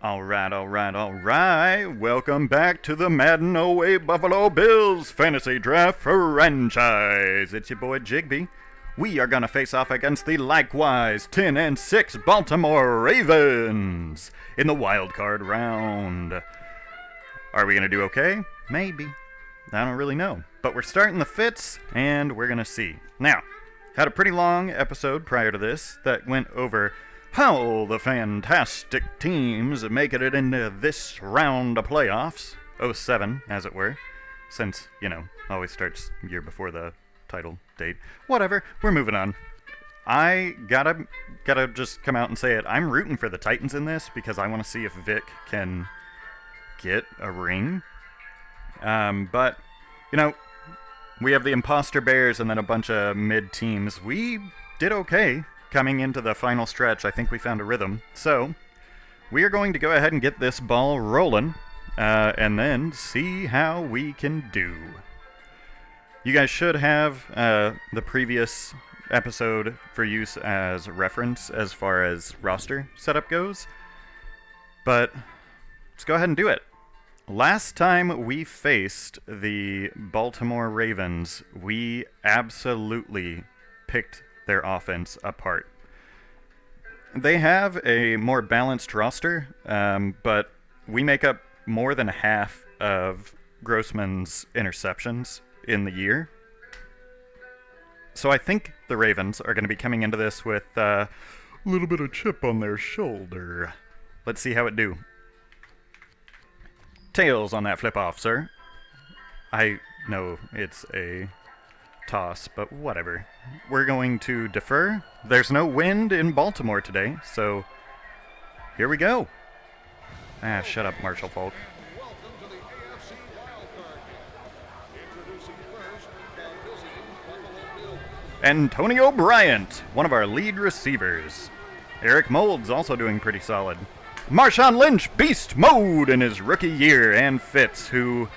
Alright. Welcome back to the Madden 08 Buffalo Bills Fantasy Draft franchise. It's your boy Jigby. We are gonna face off against the likewise 10-6 Baltimore Ravens in the wildcard round. Are we gonna do okay? Maybe. I don't really know. But we're starting the fits, and we're gonna see. Now, had a pretty long episode prior to this that went over how the fantastic teams make it into this round of playoffs, 07, as it were, since, always starts a year before the title date. Whatever, we're moving on. I gotta just come out and say it. I'm rooting for the Titans in this because I want to see if Vic can get a ring. But, we have the imposter Bears and then a bunch of mid teams. We did okay. Coming into the final stretch, I think we found a rhythm. So, we are going to go ahead and get this ball rolling, and then see how we can do. You guys should have the previous episode for use as reference as far as roster setup goes, but let's go ahead and do it. Last time we faced the Baltimore Ravens, we absolutely picked their offense apart. They have a more balanced roster, but we make up more than half of Grossman's interceptions in the year. So I think the Ravens are going to be coming into this with a little bit of chip on their shoulder. Let's see how it do. Tails on that flip-off, sir. I know it's a toss, but whatever. We're going to defer. There's no wind in Baltimore today, so here we go. Shut up, Marshall Falk. Antonio Bryant, one of our lead receivers. Eric Mold's also doing pretty solid. Marshawn Lynch, beast mode in his rookie year, and Fitz, who,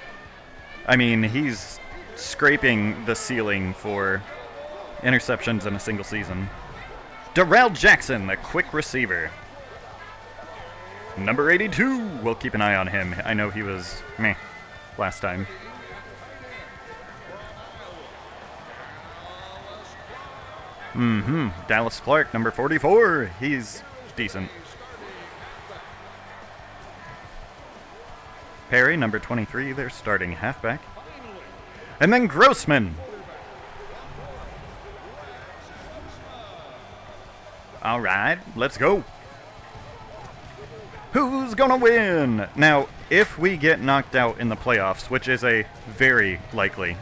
he's scraping the ceiling for interceptions in a single season. Darrell Jackson, the quick receiver. Number 82, we'll keep an eye on him. I know he was meh last time. Dallas Clark, number 44, he's decent. Perry, number 23, their starting halfback. And then Grossman. All right, let's go. Who's gonna win? Now, if we get knocked out in the playoffs, which is a very likely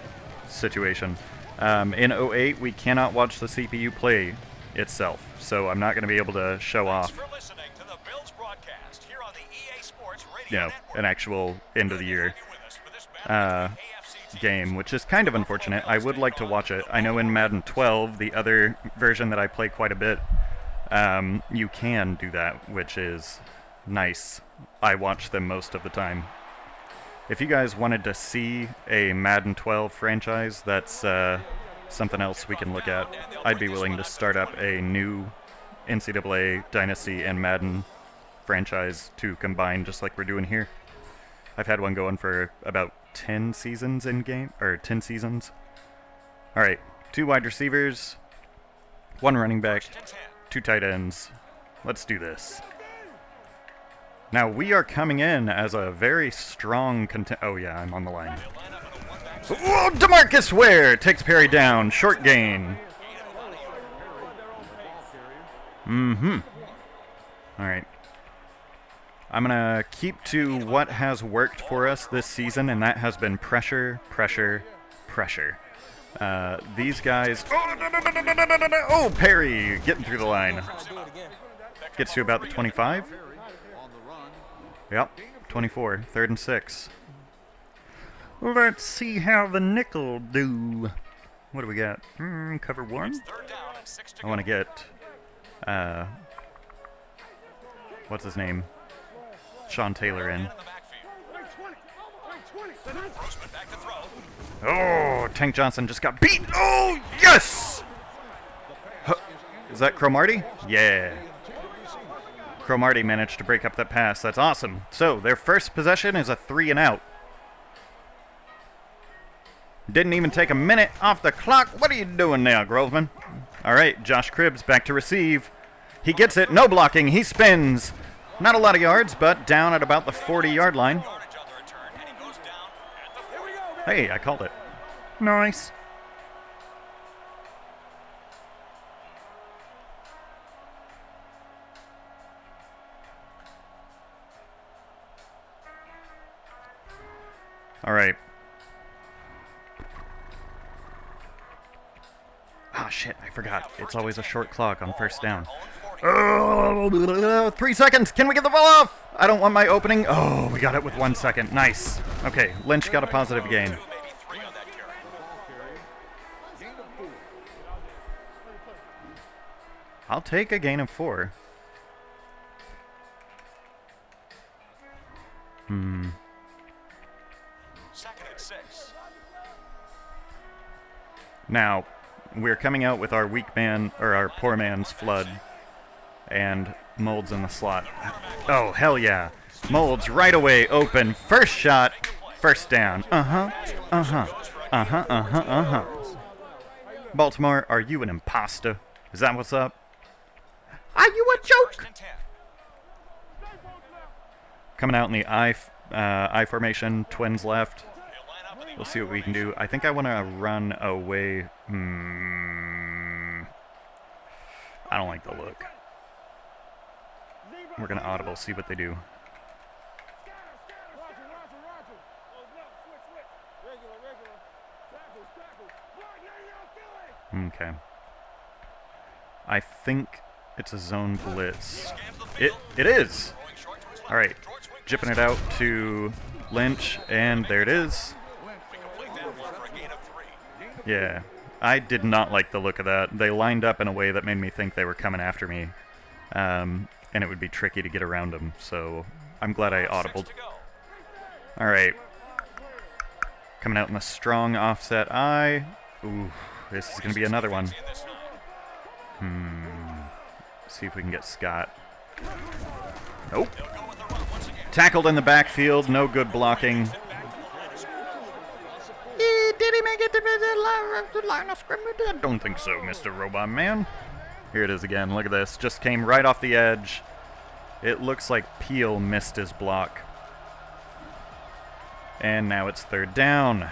situation, in 08, we cannot watch the CPU play itself, so I'm not going to be able to show off, an actual end of the year game, which is kind of unfortunate. I would like to watch it. I know in Madden 12, the other version that I play quite a bit, you can do that, which is nice. I watch them most of the time. If you guys wanted to see a Madden 12 franchise, that's something else we can look at. I'd be willing to start up a new NCAA Dynasty and Madden franchise to combine, just like we're doing here. I've had one going for about 10 seasons in game, or 10 seasons. All right, 2 wide receivers, 1 running back, 2 tight ends. Let's do this. Now, we are coming in as a very strong oh yeah, I'm on the line. Whoa, DeMarcus Ware takes Perry down. Short gain. All right. I'm going to keep to what has worked for us this season, and that has been pressure, pressure, pressure. These guys... Oh, Perry getting through the line. Gets to about the 25. Yep, 24, 3rd and 6. Let's see how the nickel do. What do we got? Cover 1? I want to get, what's his name? Sean Taylor in. Oh, Tank Johnson just got beat. Oh, yes! Is that Cromartie? Yeah. Cromartie managed to break up that pass. That's awesome. So, their first possession is a 3-and-out. Didn't even take a minute off the clock. What are you doing now, Groveman? All right, Josh Cribbs back to receive. He gets it. No blocking. He spins. Not a lot of yards, but down at about the 40-yard line. Hey, I called it. Nice. All right. Oh, shit, I forgot. It's always a short clock on first down. Oh, 3 seconds. Can we get the ball off? I don't want my opening. Oh, we got it with 1 second. Nice. Okay, Lynch got a positive gain. I'll take a gain of 4. Now, we're coming out with our weak man, or our poor man's flood, and Molds in the slot. Oh, hell yeah. Molds right away, open, first shot, first down. Baltimore, are you an imposter? Is that what's up? Are you a joke? Coming out in the I formation, twins left. We'll see what we can do. I think I want to run away. I don't like the look. We're going to audible, see what they do. Okay. I think it's a zone blitz. It is! Alright. Jipping it out to Lynch, and there it is. Yeah, I did not like the look of that. They lined up in a way that made me think they were coming after me. And it would be tricky to get around them, so I'm glad I audibled. Alright. Coming out in a strong offset I. Ooh, this is going to be another one. See if we can get Scott. Nope. Tackled in the backfield, no good blocking. Did he make it to the line of scrimmage? I don't think so, Mr. Robot Man. Here it is again. Look at this. Just came right off the edge. It looks like Peel missed his block. And now it's third down.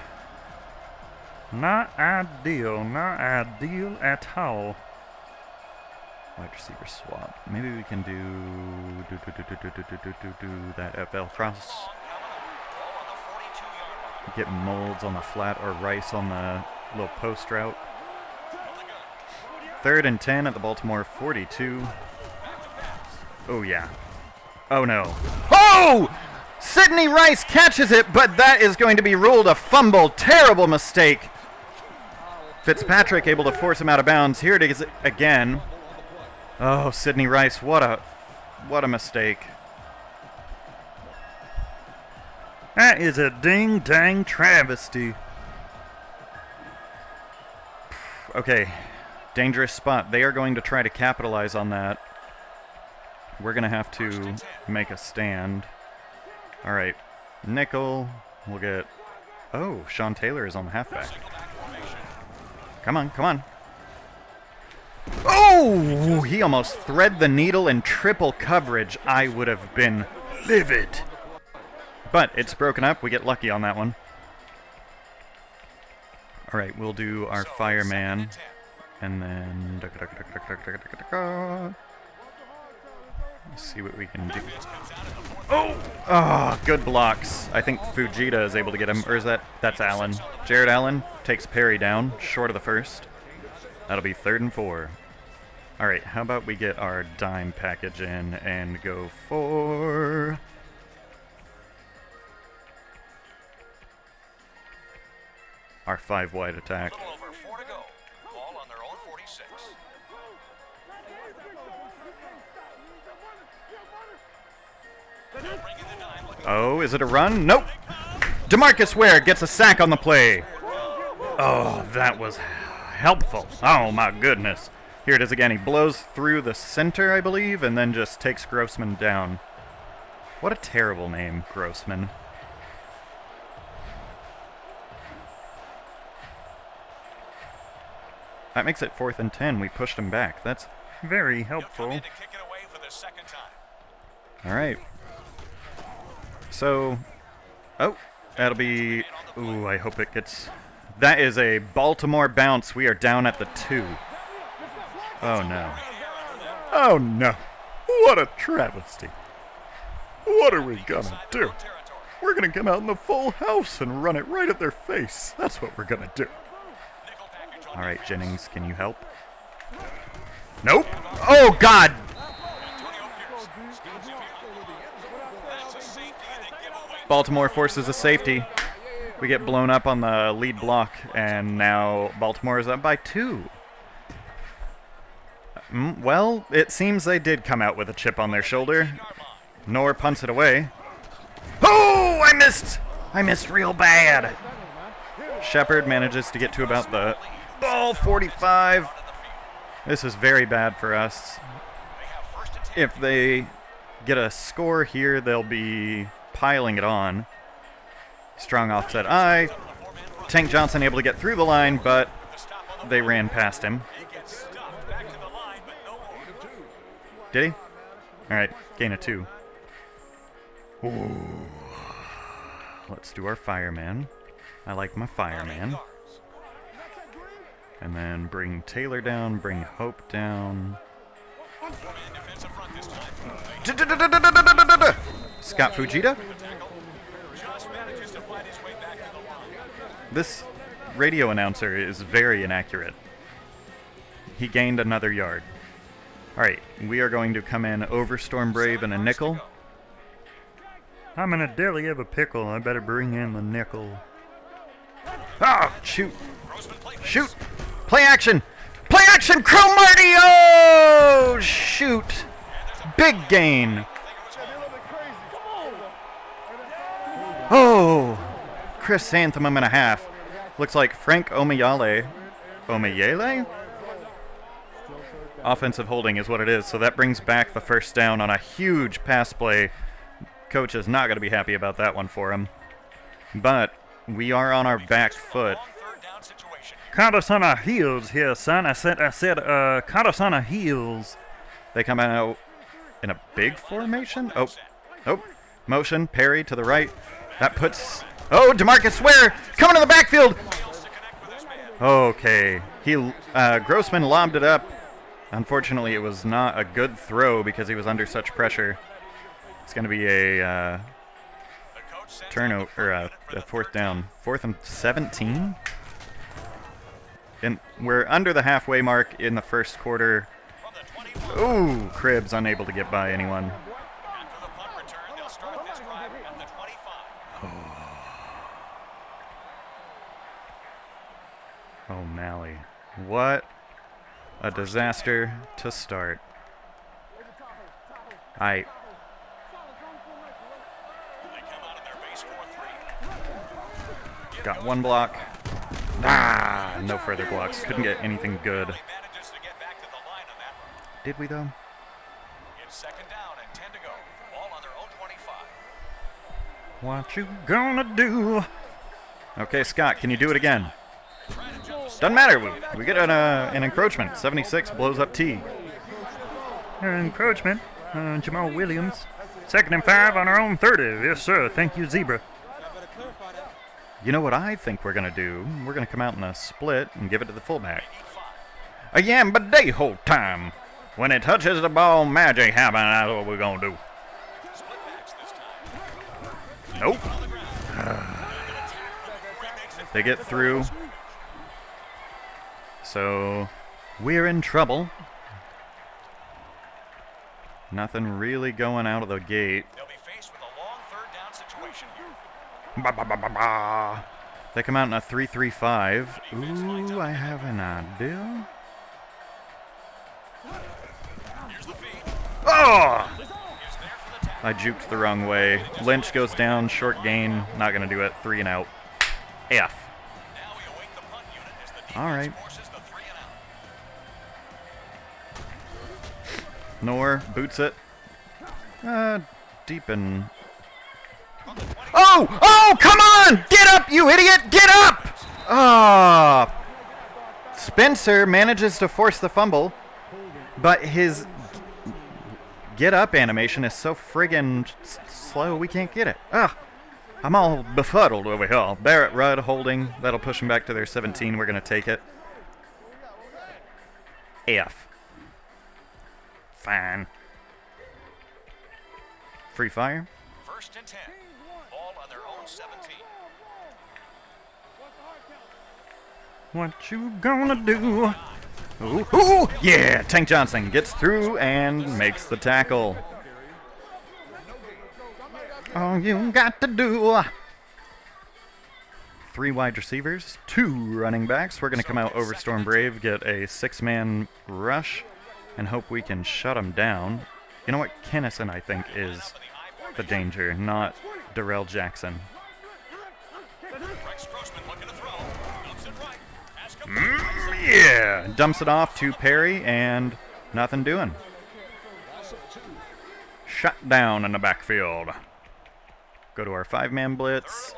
Not ideal. Not ideal at all. Wide receiver swap. Maybe we can do that FL cross. Get Molds on the flat or Rice on the little post route. 3rd and 10 at the Baltimore 42. Oh, yeah. Oh, no. Oh! Sidney Rice catches it, but that is going to be ruled a fumble. Terrible mistake. Fitzpatrick able to force him out of bounds. Here it is again. Oh, Sidney Rice, what a mistake. That is a ding-dang travesty. Okay, dangerous spot. They are going to try to capitalize on that. We're going to have to make a stand. All right, nickel. We'll get... Oh, Sean Taylor is on the halfback. Come on, come on. Oh, he almost thread the needle in triple coverage. I would have been livid. But it's broken up. We get lucky on that one. All right, we'll do our fireman. And then... Let's see what we can do. Oh! Oh, good blocks. I think Fujita is able to get him. Or is that... That's Allen. Jared Allen takes Perry down, short of the first. That'll be 3rd and 4. All right, how about we get our dime package in and go for... our 5-wide attack. Oh, is it a run? Nope. DeMarcus Ware gets a sack on the play. Oh, that was helpful. Oh, my goodness. Here it is again. He blows through the center, I believe, and then just takes Grossman down. What a terrible name, Grossman. That makes it 4th and 10. We pushed him back. That's very helpful. All right. So, oh, that'll be, ooh, I hope it gets, that is a Baltimore bounce. We are down at the 2. Oh, no. Oh, no. What a travesty. What are we gonna do? We're gonna come out in the full house and run it right at their face. That's what we're gonna do. All right, Jennings, can you help? Nope. Oh, God. Baltimore forces a safety. We get blown up on the lead block, and now Baltimore is up by 2. Well, it seems they did come out with a chip on their shoulder. Nor punts it away. Oh, I missed! I missed real bad. Shepard manages to get to about the ball 45. This is very bad for us. If they get a score here, they'll be piling it on. Strong offset I. Tank Johnson able to get through the line, but they ran past him. Did he? Alright, gain of 2. Ooh. Let's do our fireman. I like my fireman. And then bring Taylor down, bring Hope down. Scott Fujita? This radio announcer is very inaccurate. He gained another yard. Alright, we are going to come in over Storm Brave and a nickel. I'm in a deli of a pickle. I better bring in the nickel. Ah, shoot. Shoot. Play action. Play action, Cromartie! Oh, shoot. Big gain. Oh, chrysanthemum and a half. Looks like Frank Omiyale. Omiyale? Offensive holding is what it is, so that brings back the first down on a huge pass play. Coach is not going to be happy about that one for him. But we are on our back foot. Caught us on our heels here, son. I said, caught us on our heels. They come out in a big formation. Oh, motion, parry to the right. That puts, DeMarcus Ware coming to the backfield. Okay, Grossman lobbed it up. Unfortunately, it was not a good throw because he was under such pressure. It's going to be a turnover, or a 4th down. 4th and 17? And we're under the halfway mark in the first quarter. Ooh, Cribbs unable to get by anyone. Oh, Mally. What a disaster to start. Got one block. No further blocks. Couldn't get anything good. Did we, though? It's 2nd down and 10 to go. Ball on their own 25. What you gonna do? Okay, Scott, can you do it again? Doesn't matter. We get an encroachment. 76 blows up T. Encroachment. Jamal Williams. 2nd and 5 on our own 30. Yes, sir. Thank you, Zebra. You know what I think we're going to do? We're going to come out in a split and give it to the fullback. A yamba-day-ho time. When it touches the ball, magic happens. That's what we're going to do. Nope. They get through. So, we're in trouble. Nothing really going out of the gate. They'll be faced with a long 3rd down situation here. They come out in a 3-3-5. Ooh, I have an idea. Oh! I juked the wrong way. Lynch goes down, short gain. Not going to do it. 3 and out. F. All right. Nor boots it. Deep in... Oh! Oh, come on! Get up, you idiot! Get up! Ah! Spencer manages to force the fumble, but his get up animation is so friggin' slow we can't get it. Ah! I'm all befuddled over here. Barrett Rudd holding. That'll push them back to their 17. We're going to take it. F. Fine. Free fire. First and 10. Ball on their own 17. What you gonna do? Ooh, ooh, yeah! Tank Johnson gets through and makes the tackle. All you got to do. 3 wide receivers, 2 running backs. We're going to come out over Storm Brave, get a 6-man rush, and hope we can shut them down. You know what? Kennison, I think, is the danger, not Darrell Jackson. Yeah! Dumps it off to Perry, and nothing doing. Shut down in the backfield. Go to our 5-man blitz.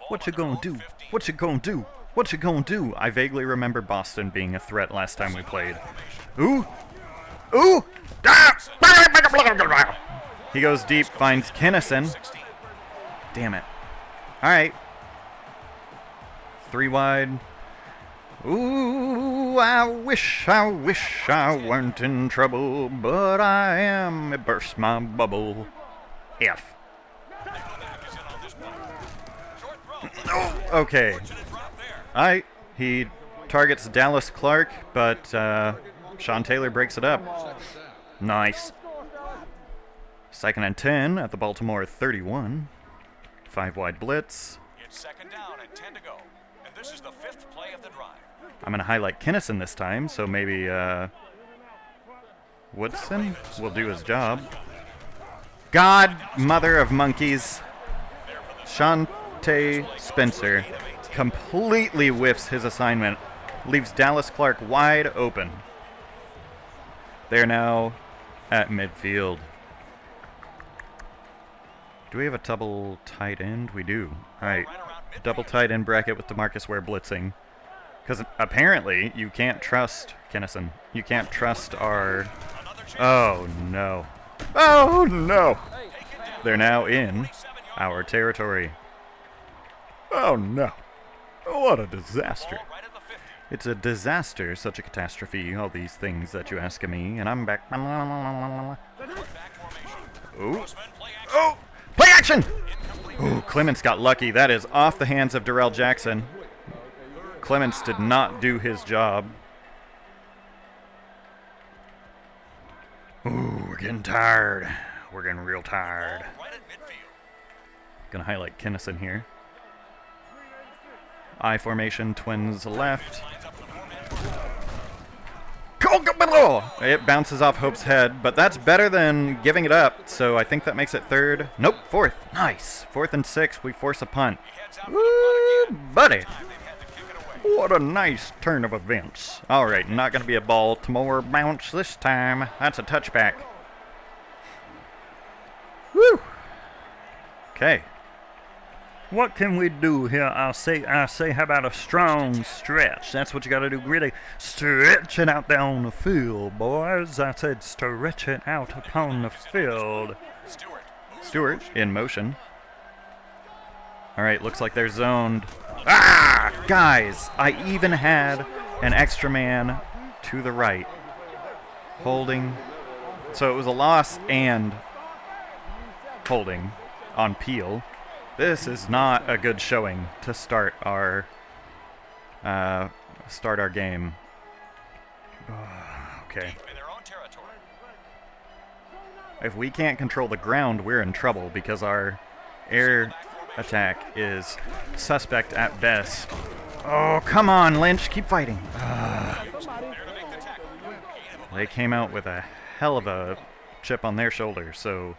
What you gonna do? What you gonna do? What you gonna do? I vaguely remember Boston being a threat last time we played. Ooh! Ooh! He goes deep, finds Kennison. Damn it. Alright. 3 wide. Ooh, I wish I weren't in trouble, but I am. It burst my bubble. F. Okay. He targets Dallas Clark, but Sean Taylor breaks it up. Nice. 2nd and 10 at the Baltimore 31. 5 wide blitz. It's 2nd down and 10 to go. And this is the 5th play of the drive. I'm going to highlight Kennison this time, so maybe Woodson will do his job. God, mother of monkeys. Shante Spencer completely whiffs his assignment, leaves Dallas Clark wide open. They're now at midfield. Do we have a double tight end? We do. All right, double tight end bracket with DeMarcus Ware blitzing. Because apparently you can't trust Kennison. You can't trust our... Oh, no. Oh, no. They're now in our territory. Oh, no. What a disaster. It's a disaster, such a catastrophe, all these things that you ask of me, and I'm back. Oh. Oh! Play action! Oh, Clements got lucky. That is off the hands of Darrell Jackson. Clements did not do his job. Ooh, we're getting tired. We're getting real tired. Gonna highlight Kennison here. I formation, twins left. It bounces off Hope's head, but that's better than giving it up, so I think that makes it 3rd. Nope, 4th. Nice. 4th and 6, we force a punt. Woo, buddy. What a nice turn of events. All right, not going to be a Baltimore bounce this time. That's a touchback. Woo. Okay. What can we do here? I say, how about a strong stretch? That's what you got to do, really. Stretch it out there on the field, boys. I said stretch it out upon the field. Stewart in motion. All right, looks like they're zoned. Ah! Guys, I even had an extra man to the right. Holding. So it was a loss and holding on Peel. This is not a good showing to start our game. Okay. If we can't control the ground, we're in trouble because our air attack is suspect at best. Oh, come on, Lynch. Keep fighting. They came out with a hell of a chip on their shoulder, so...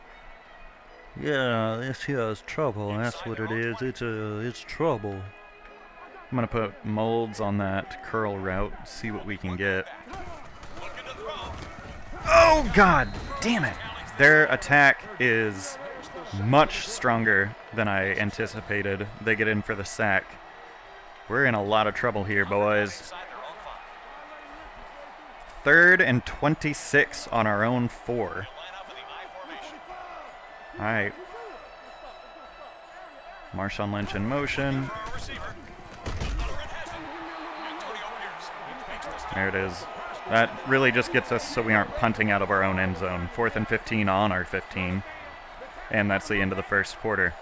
Yeah, this here is trouble. That's what it is. It's trouble. I'm gonna put molds on that curl route, see what we can get. Oh, God damn it. Their attack is much stronger than I anticipated. They get in for the sack. We're in a lot of trouble here, boys. 3rd and 26 on our own 4. All right. Marshawn Lynch in motion. There it is. That really just gets us so we aren't punting out of our own end zone. 4th and 15 on our 15. And that's the end of the first quarter.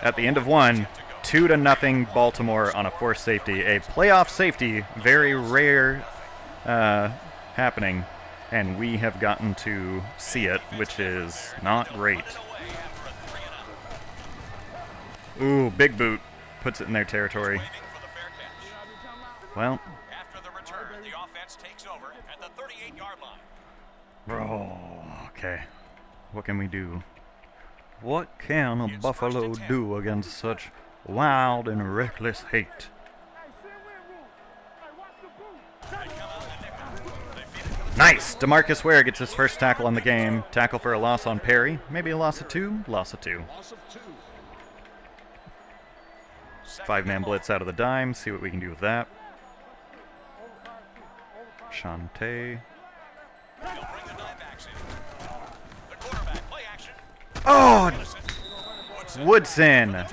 At the end of one, 2-0 Baltimore on a forced safety. A playoff safety, very rare happening. And we have gotten to see it, which is not great. Ooh, big boot. Puts it in their territory. Well. After the return, the offense takes over at the 38-yard line. Oh, okay. What can we do? What can a Buffalo do against such wild and reckless hate? Nice! DeMarcus Ware gets his first tackle on the game. Tackle for a loss on Perry. Maybe a loss of 2? Loss of 2. 5-man blitz out of the dime. See what we can do with that. Shante. Oh! Woodson!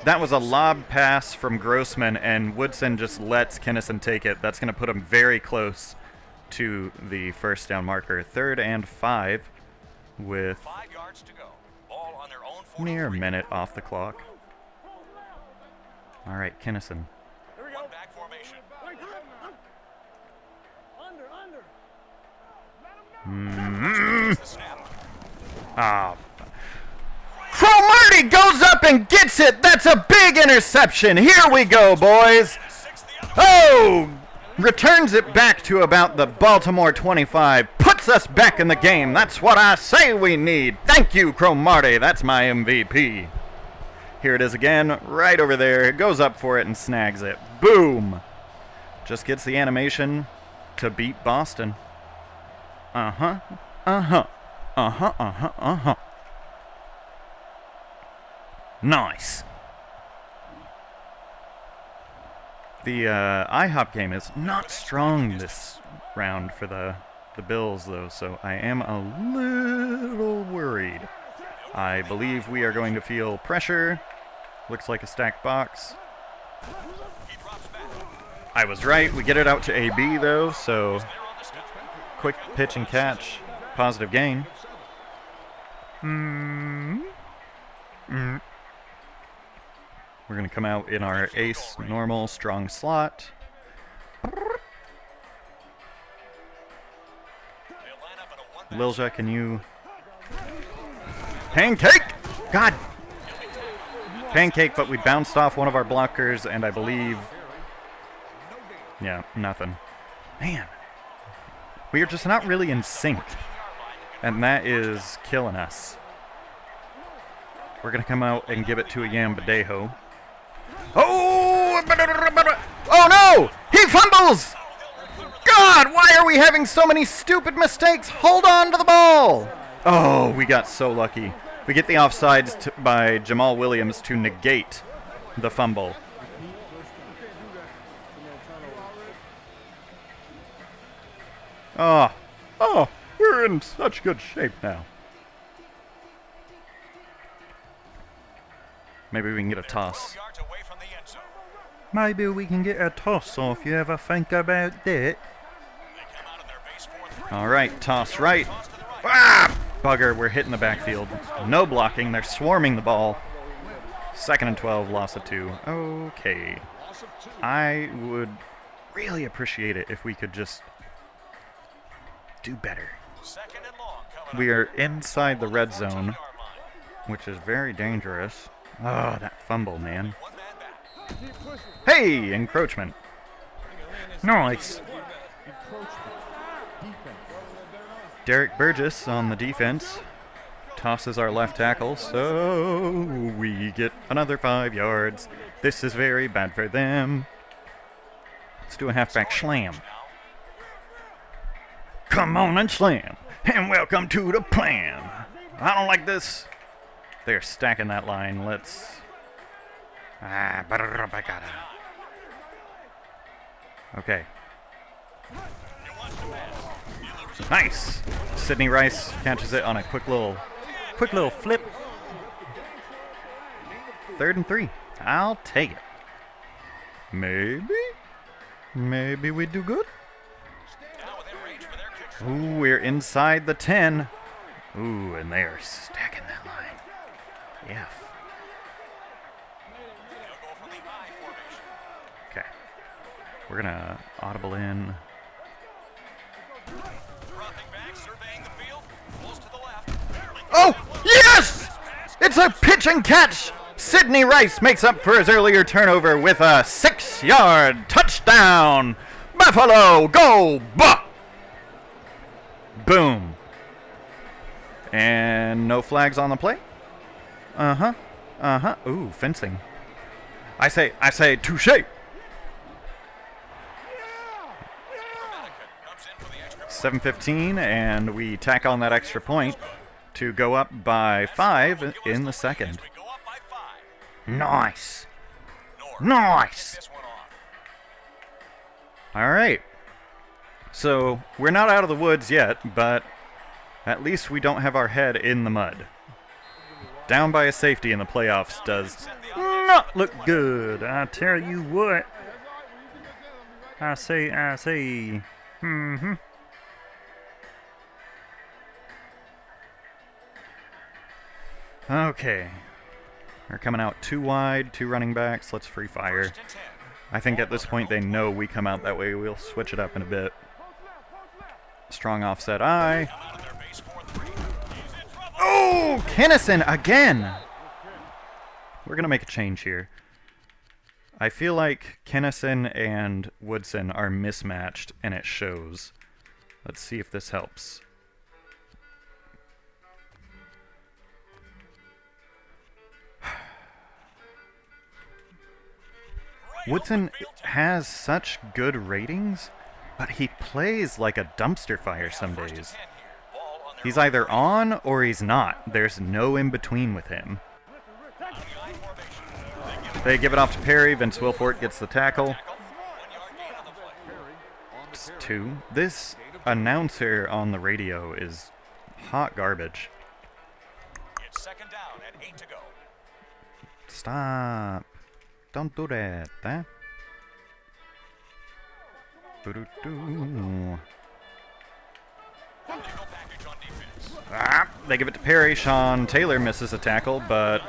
That was a lob pass from Grossman, and Woodson just lets Kennison take it. That's going to put him very close to the first down marker. 3rd and 5 with 5 yards to go. Ball on their own 43. Mere minute off the clock. All right, Kennison. One back formation. Ah. Cromartie goes up and gets it. That's a big interception. Here we go, boys. Oh! Returns it back to about the Baltimore 25. Puts us back in the game. That's what I say we need. Thank you, Cromartie. That's my MVP. Here it is again, right over there. Goes up for it and snags it. Boom. Just gets the animation to beat Boston. Uh-huh. Uh-huh. Uh-huh. Uh-huh. Uh-huh. Nice. The IHOP game is not strong this round for the Bills, though, so I am a little worried. I believe we are going to feel pressure. Looks like a stacked box. I was right. We get it out to AB, though, so quick pitch and catch. Positive gain. We're going to come out in our ace, normal, strong slot. Lilja, can you... Pancake! God! Pancake, but we bounced off one of our blockers, and I believe... Yeah, nothing. Man. We are just not really in sync. And that is killing us. We're going to come out and give it to a Yambadejo. Oh! Oh no! He fumbles! God, why are we having so many stupid mistakes? Hold on to the ball! Oh, we got so lucky. We get the offsides by Jamal Williams to negate the fumble. Oh, we're in such good shape now. Maybe we can get a toss. Maybe we can get a toss off. You ever think about that? All right, toss right. Ah! Bugger, we're hitting the backfield. No blocking. They're swarming the ball. 2nd and 12, loss of 2. Okay. I would really appreciate it if we could just do better. We are inside the red zone, which is very dangerous. Oh, that fumble, man. Hey, encroachment. Nice. Derek Burgess on the defense tosses our left tackle, so we get another 5 yards. This is very bad for them. Let's do a halfback slam. Come on and slam. And welcome to the plan. I don't like this. They're stacking that line. Let's... Okay. Nice. Sidney Rice catches it on a quick little flip. 3rd and 3. I'll take it. Maybe we do good. Ooh, we're inside the 10. Ooh, and they are stacking that line. Yeah. Okay. We're gonna audible in. Oh, yes! It's a pitch and catch! Sidney Rice makes up for his earlier turnover with a 6-yard touchdown! Buffalo, go! Bah! Boom. And no flags on the play? Ooh, fencing. I say, touche! 7:15, and we tack on that extra point to go up by 5 in the second. Nice. Nice. All right. So we're not out of the woods yet, but at least we don't have our head in the mud. Down by a safety in the playoffs does not look good. I tell you what. I say. Okay. We're coming out 2 wide, 2 running backs. Let's free fire. I think at this point they know we come out that way. We'll switch it up in a bit. Strong offset I. Oh, Kennison again. We're going to make a change here. I feel like Kennison and Woodson are mismatched, and it shows. Let's see if this helps. Woodson has such good ratings, but he plays like a dumpster fire some days. He's either on or he's not. There's no in between with him. They give it off to Perry. Vince Wilfork gets the tackle. It's 2. This announcer on the radio is hot garbage. It's 2nd down and 8 to go. Stop. Don't do that, huh? They give it to Perry. Sean Taylor misses a tackle, but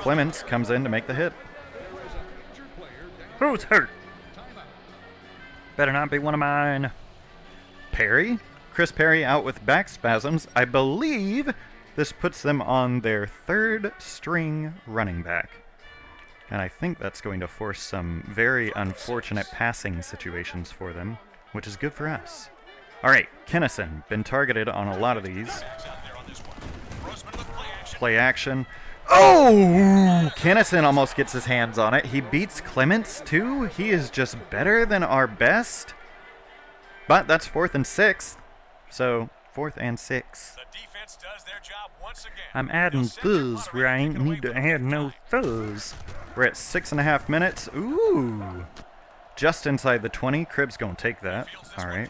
Clements comes in to make the hit. Who's hurt? Better not be one of mine. Perry? Chris Perry out with back spasms. I believe this puts them on their 3rd string running back. And I think that's going to force some very unfortunate passing situations for them, which is good for us. All right, Kennison, been targeted on a lot of these. Play action. Oh! Kennison almost gets his hands on it. He beats Clements, too. He is just better than our best. But that's 4th and 6th. So, 4th and 6. I'm adding fuzz where I ain't need to add no fuzz. We're at 6.5 minutes. Ooh. Just inside the 20. Cribb's gonna take that. All right.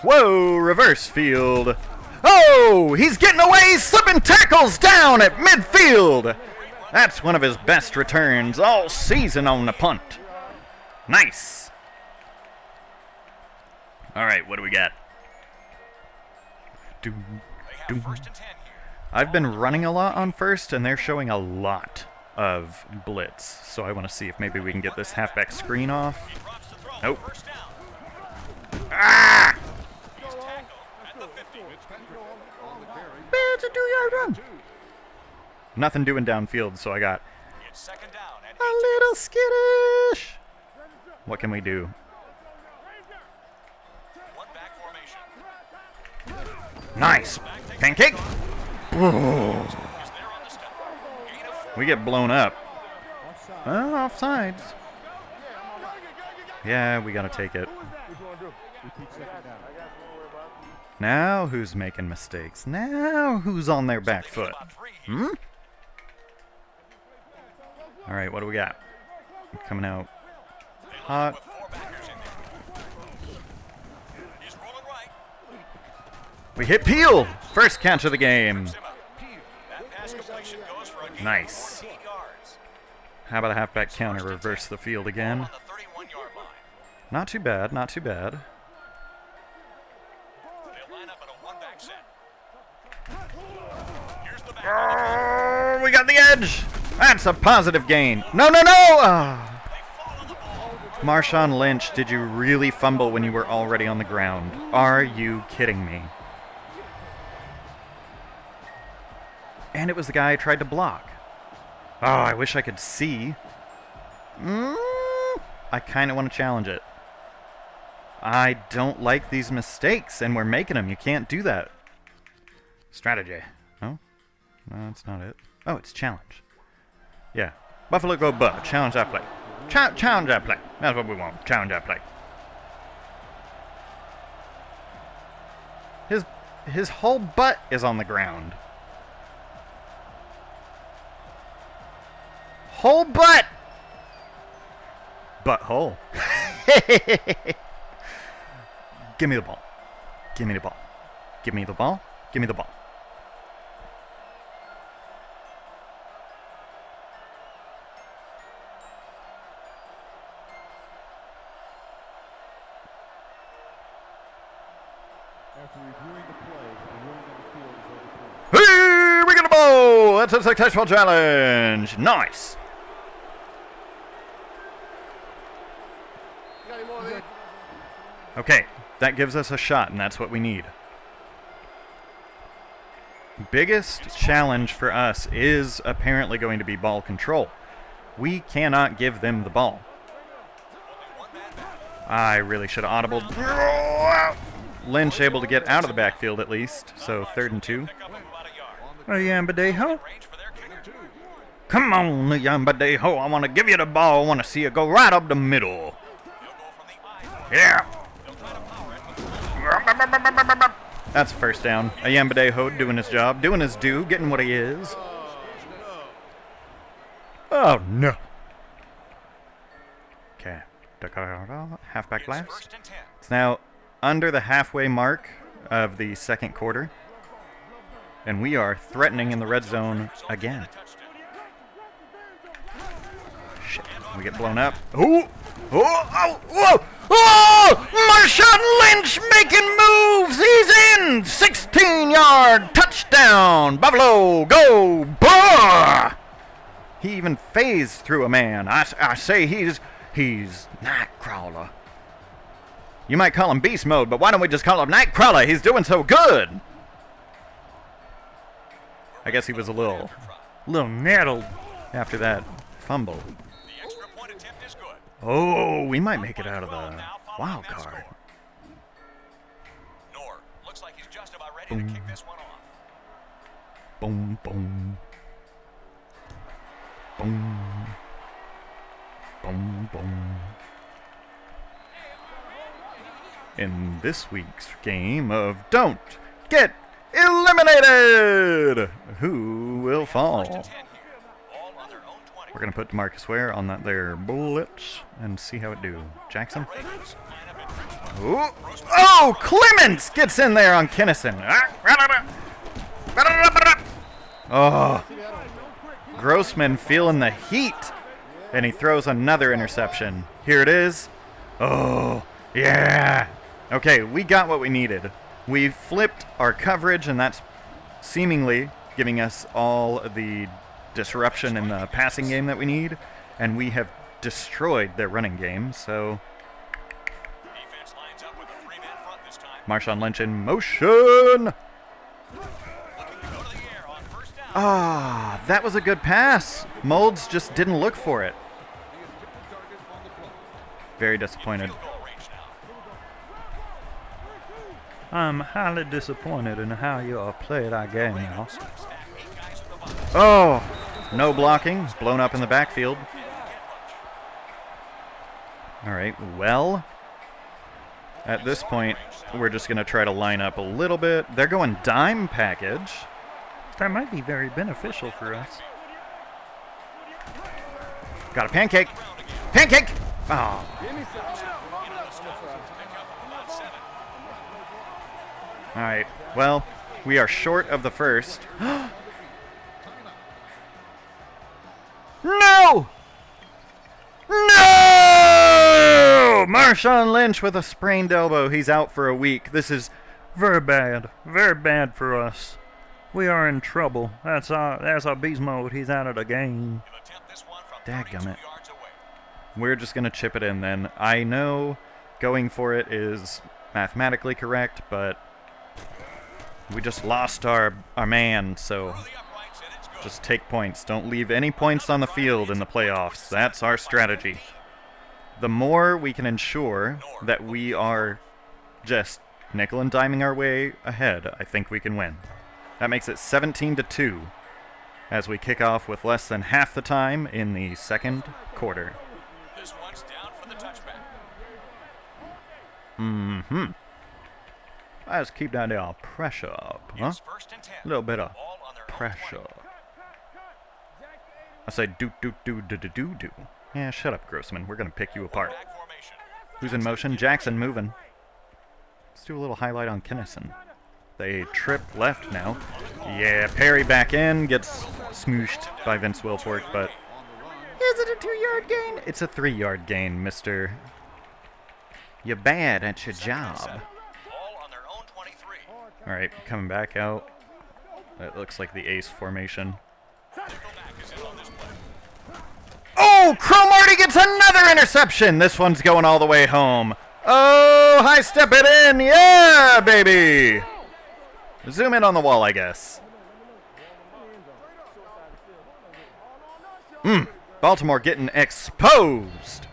Whoa, reverse field. Oh, he's getting away. He's slipping tackles down at midfield. That's one of his best returns all season on the punt. Nice. All right, what do we got? I've been running a lot on first, and they're showing a lot of blitz. So I want to see if maybe we can get this halfback screen off. Nope. Ah! It's a 2-yard run. Nothing doing downfield, so I got a little skittish. What can we do? Nice. Pancake. Ooh. We get blown up. Offsides. Yeah, we got to take it. Now who's making mistakes? Now who's on their back foot? Hmm? Alright, what do we got? Coming out hot. We hit Peel! First catch of the game. Nice. How about a halfback counter? Reverse the field again. Not too bad, not too bad. Oh, we got the edge! That's a positive gain. No, no, no! Oh. Marshawn Lynch, did you really fumble when you were already on the ground? Are you kidding me? And it was the guy I tried to block. Oh, I wish I could see. I kind of want to challenge it. I don't like these mistakes, and we're making them. You can't do that. Strategy. No? No, that's not it. Oh, it's challenge. Yeah. Buffalo go butt. Challenge that play. Challenge that play. That's what we want. Challenge that play. His whole butt is on the ground. Whole butt! Butthole. Give me the ball. Give me the ball. Give me the ball. Give me the ball. Hey, we got a ball! That's a successful challenge. Nice. Okay, that gives us a shot, and that's what we need. Biggest challenge for us is apparently going to be ball control. We cannot give them the ball. I really should have audibled. Lynch able to get out of the backfield at least, so 3rd and 2. Yambadejo. Come on, Yambadejo. I want to give you the ball. I want to see it go right up the middle. Yeah. That's first down. Yambadejo doing his job, doing his due, getting what he is. Oh, no. Okay. Halfback blast. It's now under the halfway mark of the second quarter. And we are threatening in the red zone again. Shit. We get blown up. Oh! Oh! Oh! Whoa! Oh! Marshawn Lynch making moves! He's in! 16-yard touchdown! Buffalo, go! Bah! He even phased through a man. I say he's Nightcrawler. You might call him Beast Mode, but why don't we just call him Nightcrawler? He's doing so good! I guess he was a little nettled after that fumble. Oh, we might make it out of the wild card. Looks like he's just about ready to kick this one off. Boom, boom. Boom. Boom, boom. In this week's game of Don't Get Eliminated, who will fall? We're going to put DeMarcus Ware on that there blitz and see how it do. Jackson. Ooh. Oh, Clements gets in there on Kinnison. Oh, Grossman feeling the heat, and he throws another interception. Here it is. Oh, yeah. Okay, we got what we needed. We flipped our coverage, and that's seemingly giving us all the disruption in the passing game that we need, and we have destroyed their running game, so Marshawn Lynch in motion. Ah, that was a good pass. Moulds just didn't look for it. Very disappointed. I'm highly disappointed in how you all played our game now. Oh, no blocking. Blown up in the backfield. All right, well, At this point, we're just going to try to line up a little bit. They're going dime package. That might be very beneficial for us. Got a pancake. Pancake! Oh. All right. Well, we are short of the first. No! No! Marshawn Lynch with a sprained elbow. He's out for a week. This is very bad for us. We are in trouble. That's our beast mode. He's out of the game. Dadgummit. We're just going to chip it in then. I know going for it is mathematically correct, but we just lost our man, so just take points. Don't leave any points on the field in the playoffs. That's our strategy. The more we can ensure that we are just nickel and diming our way ahead, I think we can win. That makes it 17-2 as we kick off with less than half the time in the second quarter. This one's down for the touchback. Mm-hmm. Let's keep that pressure up, huh? A little bit of pressure. I say do. Yeah, shut up, Grossman. We're going to pick you apart. Who's in motion? Jackson moving. Let's do a little highlight on Kinnison. They trip left now. Yeah, Perry back in. Gets smooshed by Vince Wilfork, but is it a 2-yard gain? It's a 3-yard gain, mister. You're bad at your job. All right, coming back out. That looks like the ace formation. Oh, Cromartie gets another interception. This one's going all the way home. Oh, high step it in. Yeah, baby. Zoom in on the wall, I guess. Baltimore getting exposed.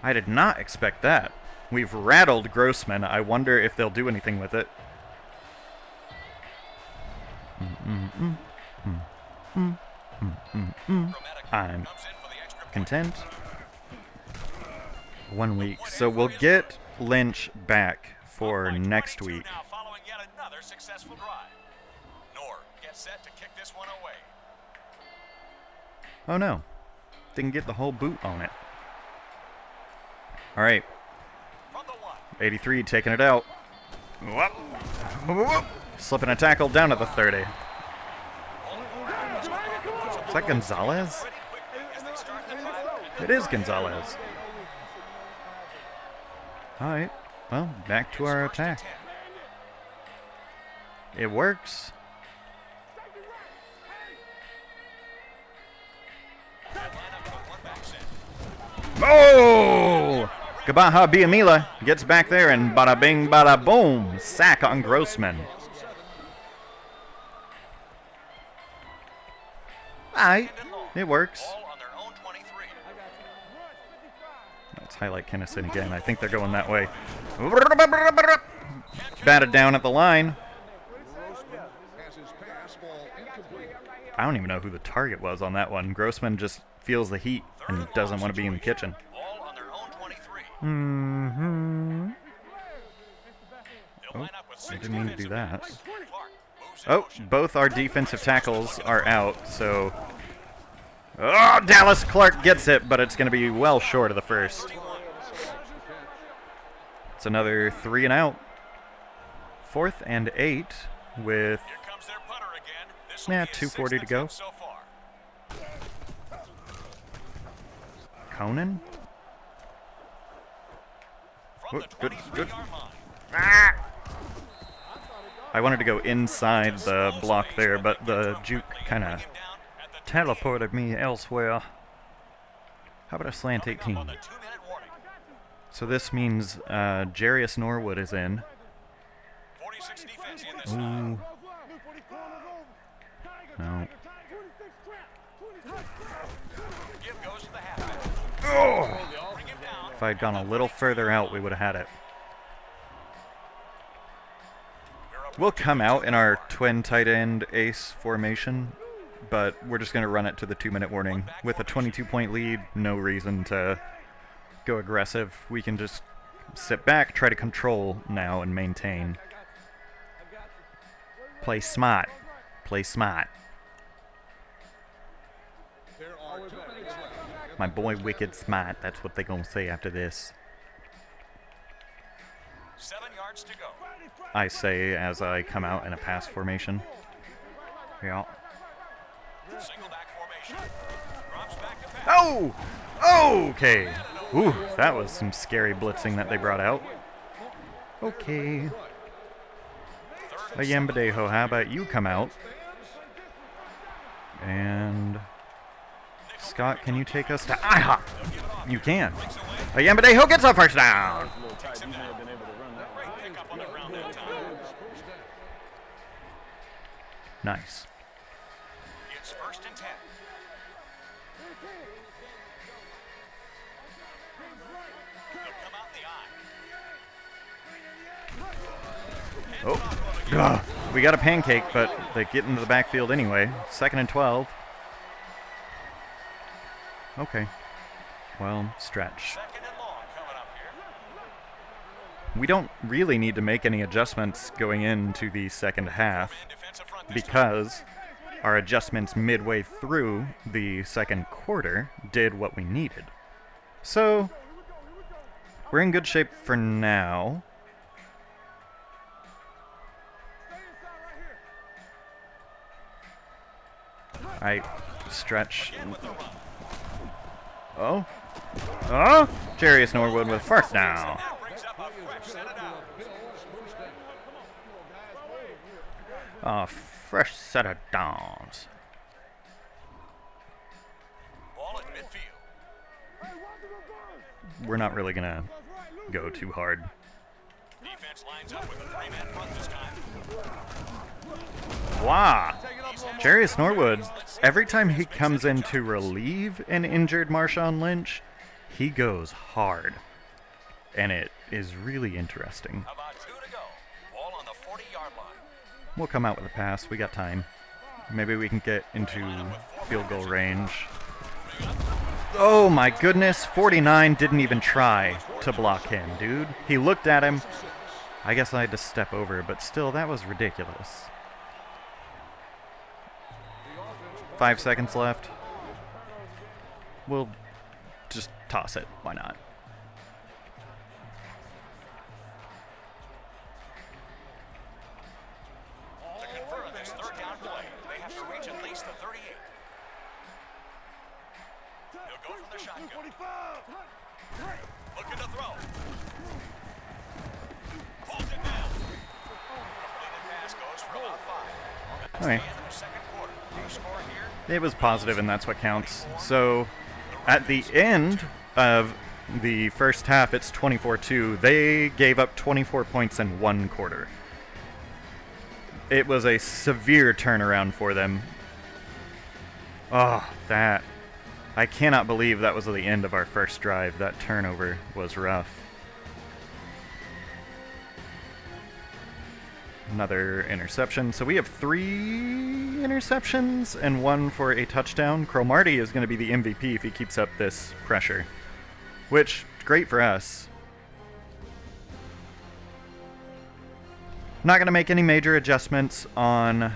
I did not expect that. We've rattled Grossman. I wonder if they'll do anything with it. I'm content. 1 week. So we'll get Lynch back for next week. Following yet another successful drive. Nor gets set to kick this one away. Oh no. Didn't get the whole boot on it. All right. 83 taking it out. Whoop. Slipping a tackle down at the 30. Is that Gonzalez? It is Gonzalez. All right. Well, back to our attack. It works. Oh! Gabaha Biamila gets back there and bada bing, bada boom. Sack on Grossman. Alright, it works. Let's highlight Kinnison again. I think they're going that way. Batted down at the line. I don't even know who the target was on that one. Grossman just feels the heat and doesn't want to be in the kitchen. Oh, I didn't mean to do that. Oh, both our defensive tackles are out, so... Oh, Dallas Clark gets it, but it's going to be well short of the first. It's another 3 and out. 4th and 8 with... 2:40 to go. Conan? Oh, good. Ah! I wanted to go inside the block there, but the juke kind of teleported me elsewhere. How about a slant 18? So this means Jarius Norwood is in. Ooh. No. Oh! If I had gone a little further out, we would have had it. We'll come out in our twin tight end ace formation, but we're just going to run it to the 2-minute warning. With a 22-point lead, no reason to go aggressive. We can just sit back, try to control now and maintain. Play smart. Play smart. My boy Wicked Smart, that's what they gonna say after this. 7 yards to go. I say as I come out in a pass formation. Yeah. Single back formation. Drops back to pass. Oh! Oh! Okay. Ooh, that was some scary blitzing that they brought out. Okay. Ayambadejo, how about you come out? And Scott, can you take us to IHOP? You can. Ayambadejo gets a first down. Great pickup on the ground that time. Nice. It's 1st and 10. They'll come out the eye. Oh. Ugh. We got a pancake, but they get into the backfield anyway. 2nd and 12. Okay. Well, stretch. 2nd and long coming up here. We don't really need to make any adjustments going into the second half In defensive front this time. because our adjustments midway through the second quarter did what we needed. So, we're in good shape for now. I stretch. Oh. Oh! Jarius Norwood with first down. That brings up a fresh set of downs. A fresh set of downs. Ball at midfield. We're not really gonna go too hard. Defense lines up with a 3-man front this time. Wow. Jarius Norwood, every time he comes in to relieve an injured Marshawn Lynch, he goes hard. And it is really interesting. About 2 to go. Ball on the 40-yard line. We'll come out with a pass. We got time. Maybe we can get into field goal range. Oh my goodness. 49 didn't even try to block him, dude. He looked at him. I guess I had to step over, but still, that was ridiculous. 5 seconds left. We'll just toss it. Why not? To convert this 3rd down play, they have to reach at least the 38. He'll go from the shotgun. Looking to throw. Pulls it down. Completed pass goes for about 5. Okay. End of the second quarter. New score here. It was positive, and that's what counts. So, at the end of the first half, it's 24-2. They gave up 24 points in 1 quarter. It was a severe turnaround for them. Oh, that. I cannot believe that was the end of our first drive. That turnover was rough. Another interception. So we have 3 interceptions and 1 for a touchdown. Cromartie is going to be the MVP if he keeps up this pressure, which, great for us. Not going to make any major adjustments on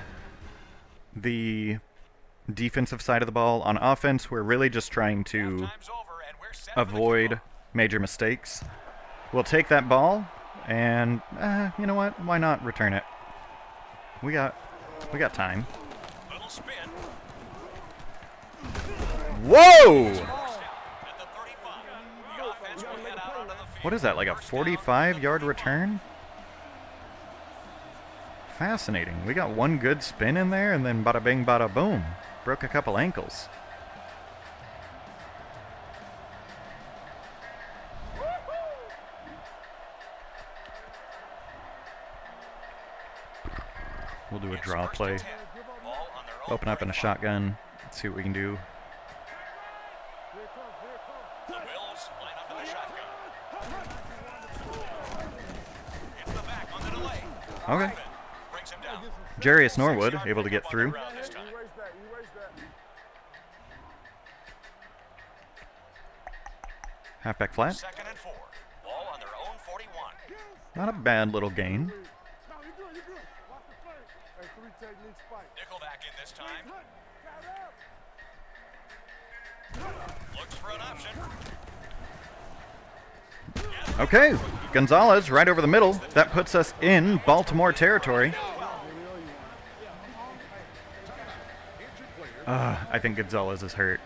the defensive side of the ball. On offense, we're really just trying to Time's over and we're set for the avoid kickoff. major mistakes. We'll take that ball, and you know what? Why not return it? We got time. Little spin. Whoa! First down at the 35. The offense will head out onto the field. What is that, like a 45-yard return? Fascinating. We got 1 good spin in there, and then bada bing, bada boom. Broke a couple ankles. We'll do a It's draw 1st play. and 10. Ball on their own Open up in a 35. shotgun. Let's see what we can do. The Bills line up in the shotgun. It's the back on the delay. Okay. Brings him down. Jarius Norwood 6-yard able to get pickup on the through. ground this time. Halfback flat. 2nd and 4. Ball on their own Not a bad little gain. Nickelback in this time. Looks for an option. Okay, Gonzalez right over the middle. That puts us in Baltimore territory. I think Gonzalez is hurt.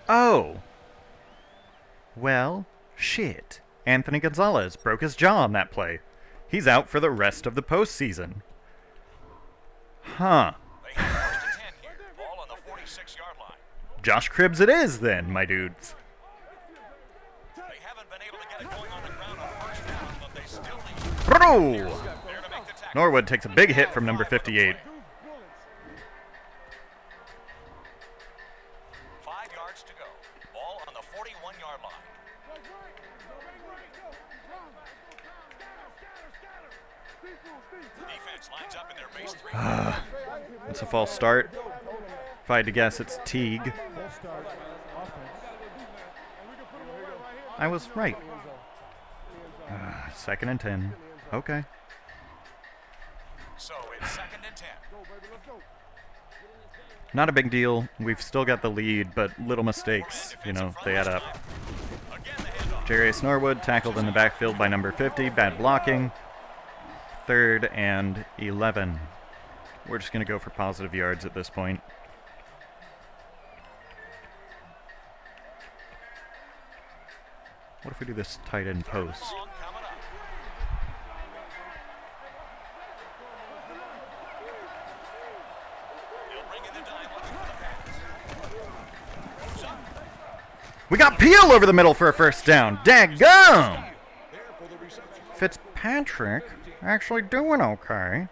Oh. Well, shit. Anthony Gonzalez broke his jaw on that play. He's out for the rest of the postseason. Huh. They have first and 10 here. Ball on the 46-yard line. Josh Cribbs it is then, my dudes. They haven't been able to get it going on the ground on first down, but they still lead. Bro! There to make the tackle. Norwood takes a big hit from number 58. 5 yards to go. Ball on the 41-yard line. Defense lines up in their base 3. That's a false start. If I had to guess, it's Teague. I was right. 2nd and 10. Okay. So it's 2nd and 10. Not a big deal. We've still got the lead, but little mistakes, you know, they add up. Again, the handoff. Jarius Norwood tackled in the backfield by number 50. Bad blocking. 3rd and 11. We're just going to go for positive yards at this point. What if we do this tight end post? Long coming up. He'll bring in the dime looking for the pass. We got Peel over the middle for a first down. Daggum! Fitzpatrick actually doing okay.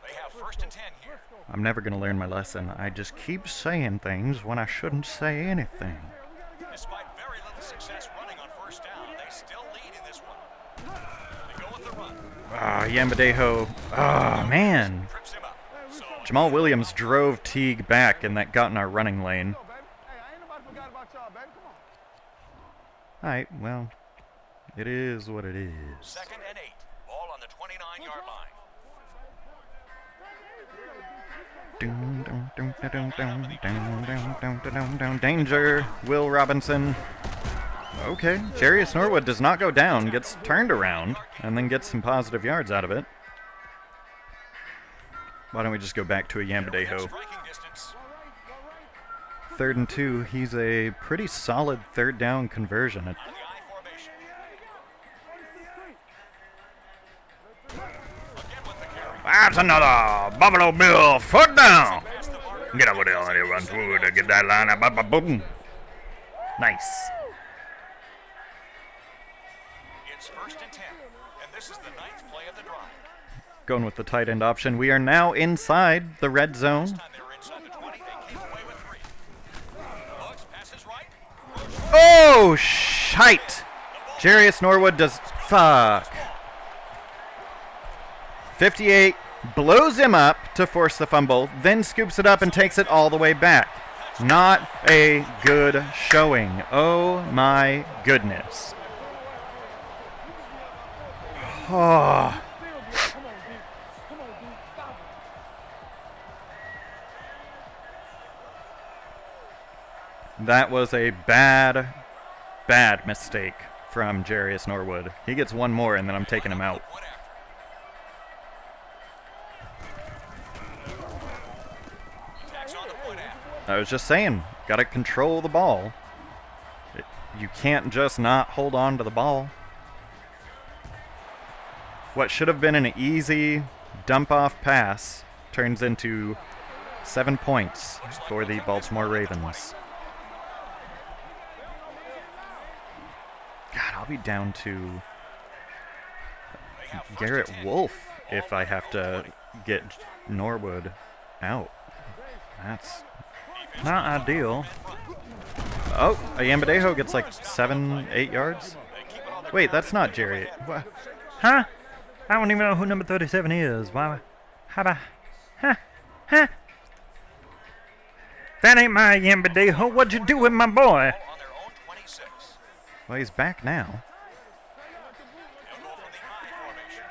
They have first and 10 here. I'm never going to learn my lesson. I just keep saying things when I shouldn't say anything. Despite very little success running on first down, they still lead in this one. They go with the run. Yambadejo. Oh, man. Trips him up. So Jamal Williams drove Teague back, and that got in our running lane. Alright, well, it is what it is. 2nd and 8. Ball on the 29-yard line. Danger, Will Robinson. Okay, Jarius Norwood does not go down, gets turned around, and then gets some positive yards out of it. Why don't we just go back to a Yambadejo? Striking distance. 3rd and 2, he's a pretty solid 3rd down conversion. On the I formation. Again with the carry. That's another Buffalo Bill foot down. Get over there and run through to get that line up. Boom. Nice. It's first and 10. And this is the 9th play of the drive. Going with the tight end option. We are now inside the red zone. Time they were inside the 20. They came away with 3. Looks, passes right. Oh, shite. Jarius Norwood does... Fuck. 58 blows him up to force the fumble, then scoops it up and takes it all the way back. Not a good showing. Oh, my goodness. Oh. That was a bad mistake from Jarius Norwood. He gets one more, and then I'm taking him out. I was just saying, gotta control the ball. You can't just not hold on to the ball. What should have been an easy dump-off pass turns into 7 points for the Baltimore Ravens. God, I'll be down to Garrett Wolf if I have to get Norwood out. That's Not ideal. Oh, Yambadejo gets like 7-8 yards. Wait, that's not Jerry. Huh? I don't even know who number 37 is. Why? How about? Huh? That ain't my Yambadejo. What'd you do with my boy? On their own 26. Well, he's back now. He'll go from the I formation.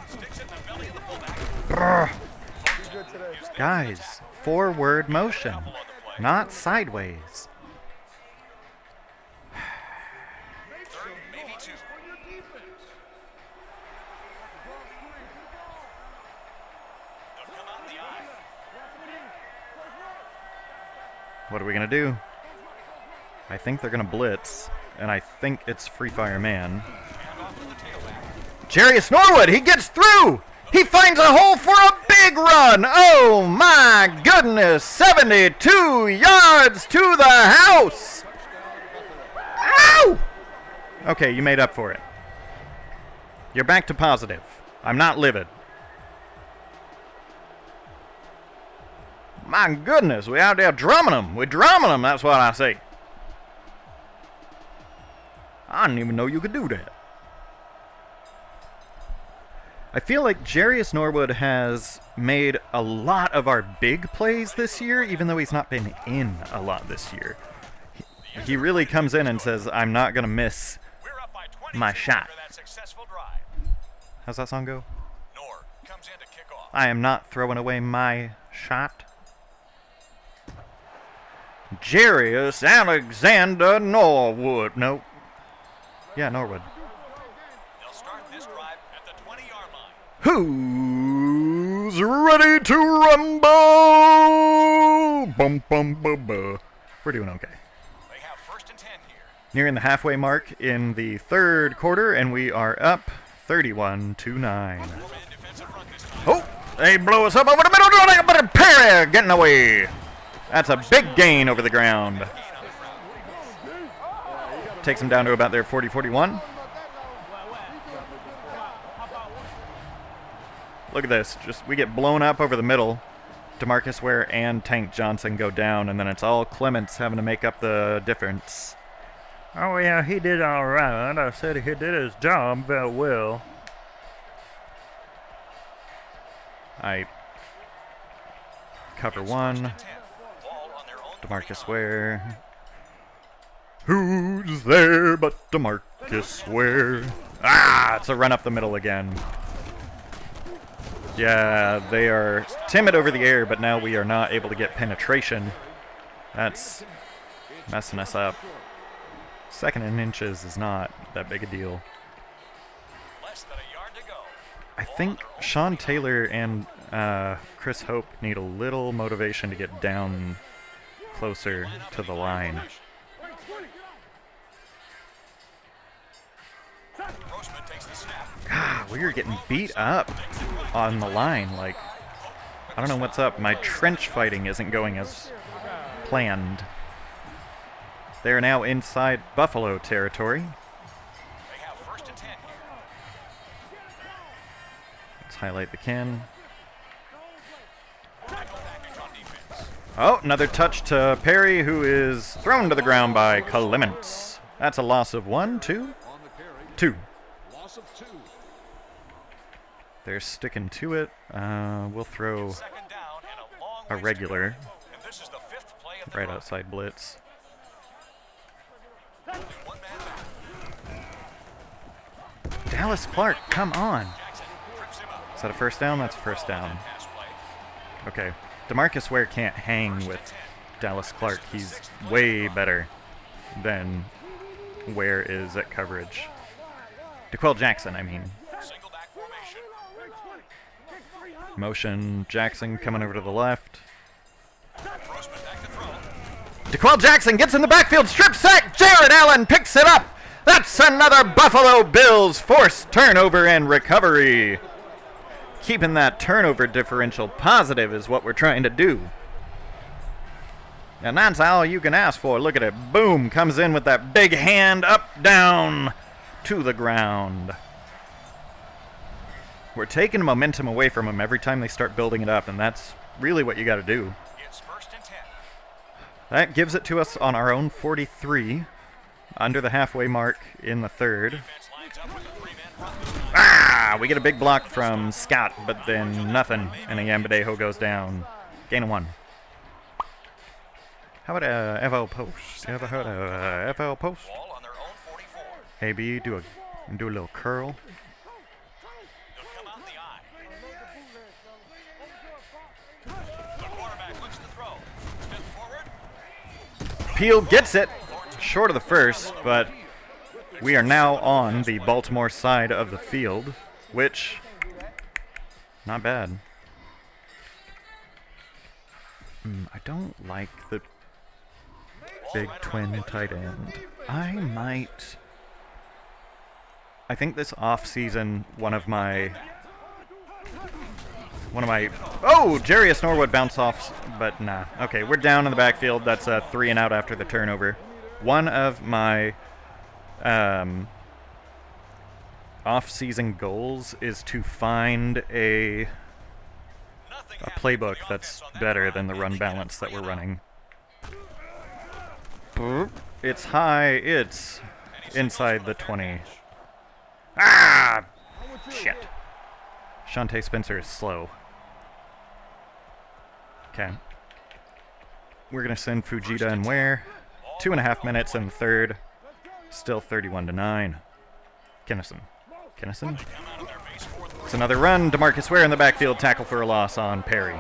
Sticks it in the belly of the fullback. Guys, forward motion, not sideways. Third, maybe 2. They'll come out in the I. What are we going to do? I think they're going to blitz, and I think it's Free Fire Man. Hand off to the tailback. Jarius Norwood, he gets through! He finds a hole for a big run! Oh my goodness! 72 yards to the house! Ow! Okay, you made up for it. You're back to positive. I'm not livid. My goodness, we out there drumming them. We're drumming them, that's what I say. I didn't even know you could do that. I feel like Jarius Norwood has made a lot of our big plays this year, even though he's not been in a lot this year. He really comes in and says, I'm not going to miss We're up by 22 my shot. after that successful drive. How's that song go? Nor comes in to kick off. I am not throwing away my shot. Jarius Alexander Norwood. Nope. Yeah, Norwood. They'll start this drive at the 20-yard line. Who's ready to rumble? Bum, bum, bum, bum. We're doing okay. They have first and 10 here. Nearing the halfway mark in the third quarter, and we are up 31-9. Four-man defensive front this time. Oh, they blow us up over the middle. Doing a Perry getting away. That's a big gain over the ground. Takes them down to about their 40-41. Look at this. We get blown up over the middle. DeMarcus Ware and Tank Johnson go down, and then it's all Clements having to make up the difference. Oh, yeah, he did all right. I said he did his job very well. I cover one. Ball on their own DeMarcus Ware. Who's there but DeMarcus Ware? Ah, it's a run up the middle again. Yeah, they are timid over the air, but now we are not able to get penetration. That's messing us up. Second and inches is not that big a deal. less than a yard to go. I think Sean Taylor and Chris Hope need a little motivation to get down closer to the line. Grossman takes the snap. God, we are getting beat up on the line. Like, I don't know what's up. My trench fighting isn't going as planned. They are now inside Buffalo territory. They have first and 10 here. Let's highlight the can. Tackle package on defense. Oh, another touch to Perry, who is thrown to the ground by Clements. That's a loss of 1, 2, 2. They're sticking to it. We'll throw Second down and a long a ways to regular go. And this is the fifth play of the right run. outside blitz. Only one man back. Dallas Clark, come on. Jackson trips him up. Is that a first down? That's a first down. Pass play. Okay. DeMarcus Ware can't hang with Dallas Clark. He's way better than Ware is at coverage. DeQuell Jackson, I mean. Single back formation. Motion, Jackson coming over to the left. Grossman back to throw. DeQuell Jackson gets in the backfield, strip sack. Jared Allen picks it up. That's another Buffalo Bills forced turnover and recovery. Keeping that turnover differential positive is what we're trying to do. And that's all you can ask for. Look at it. Boom. Comes in with that big hand up, down to the ground. We're taking momentum away from them every time they start building it up, and that's really what you got to do. It's first and 10. That gives it to us on our own 43, under the halfway mark in the third. Defense lines up with a three-man front this time. Ah, we get a big block from Scott, but then nothing, and Yambadejo goes down. Gain of 1. How about FL post? You ever heard of FL post? Ball on their own AB, do a little curl. They'll come out in the eye. The quarterback looks to throw. Smith forward. Peel gets it short of the first, but we are now on the Baltimore side of the field, which, not bad. I don't like the big twin tight end. I think this off-season, one of my, oh, Jarius Norwood bounce offs, but nah. Okay, we're down in the backfield. That's a 3 and out after the turnover. One of my off-season goals is to find a playbook that's better than the run balance that we're running. It's high. It's inside the 20. Ah! Shit. Shante Spencer is slow. Okay. We're going to send Fujita and Ware. 2.5 minutes in the third. Still 31-9. Kennison. It's another run. DeMarcus Ware in the backfield. Tackle for a loss on Perry.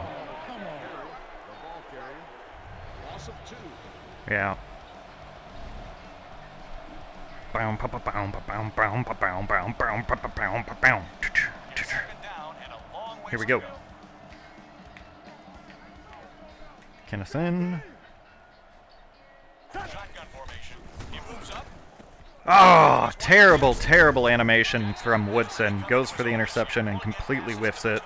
Yeah. Here we go. Kennison. Oh, terrible animation from Woodson. Goes for the interception and completely whiffs it.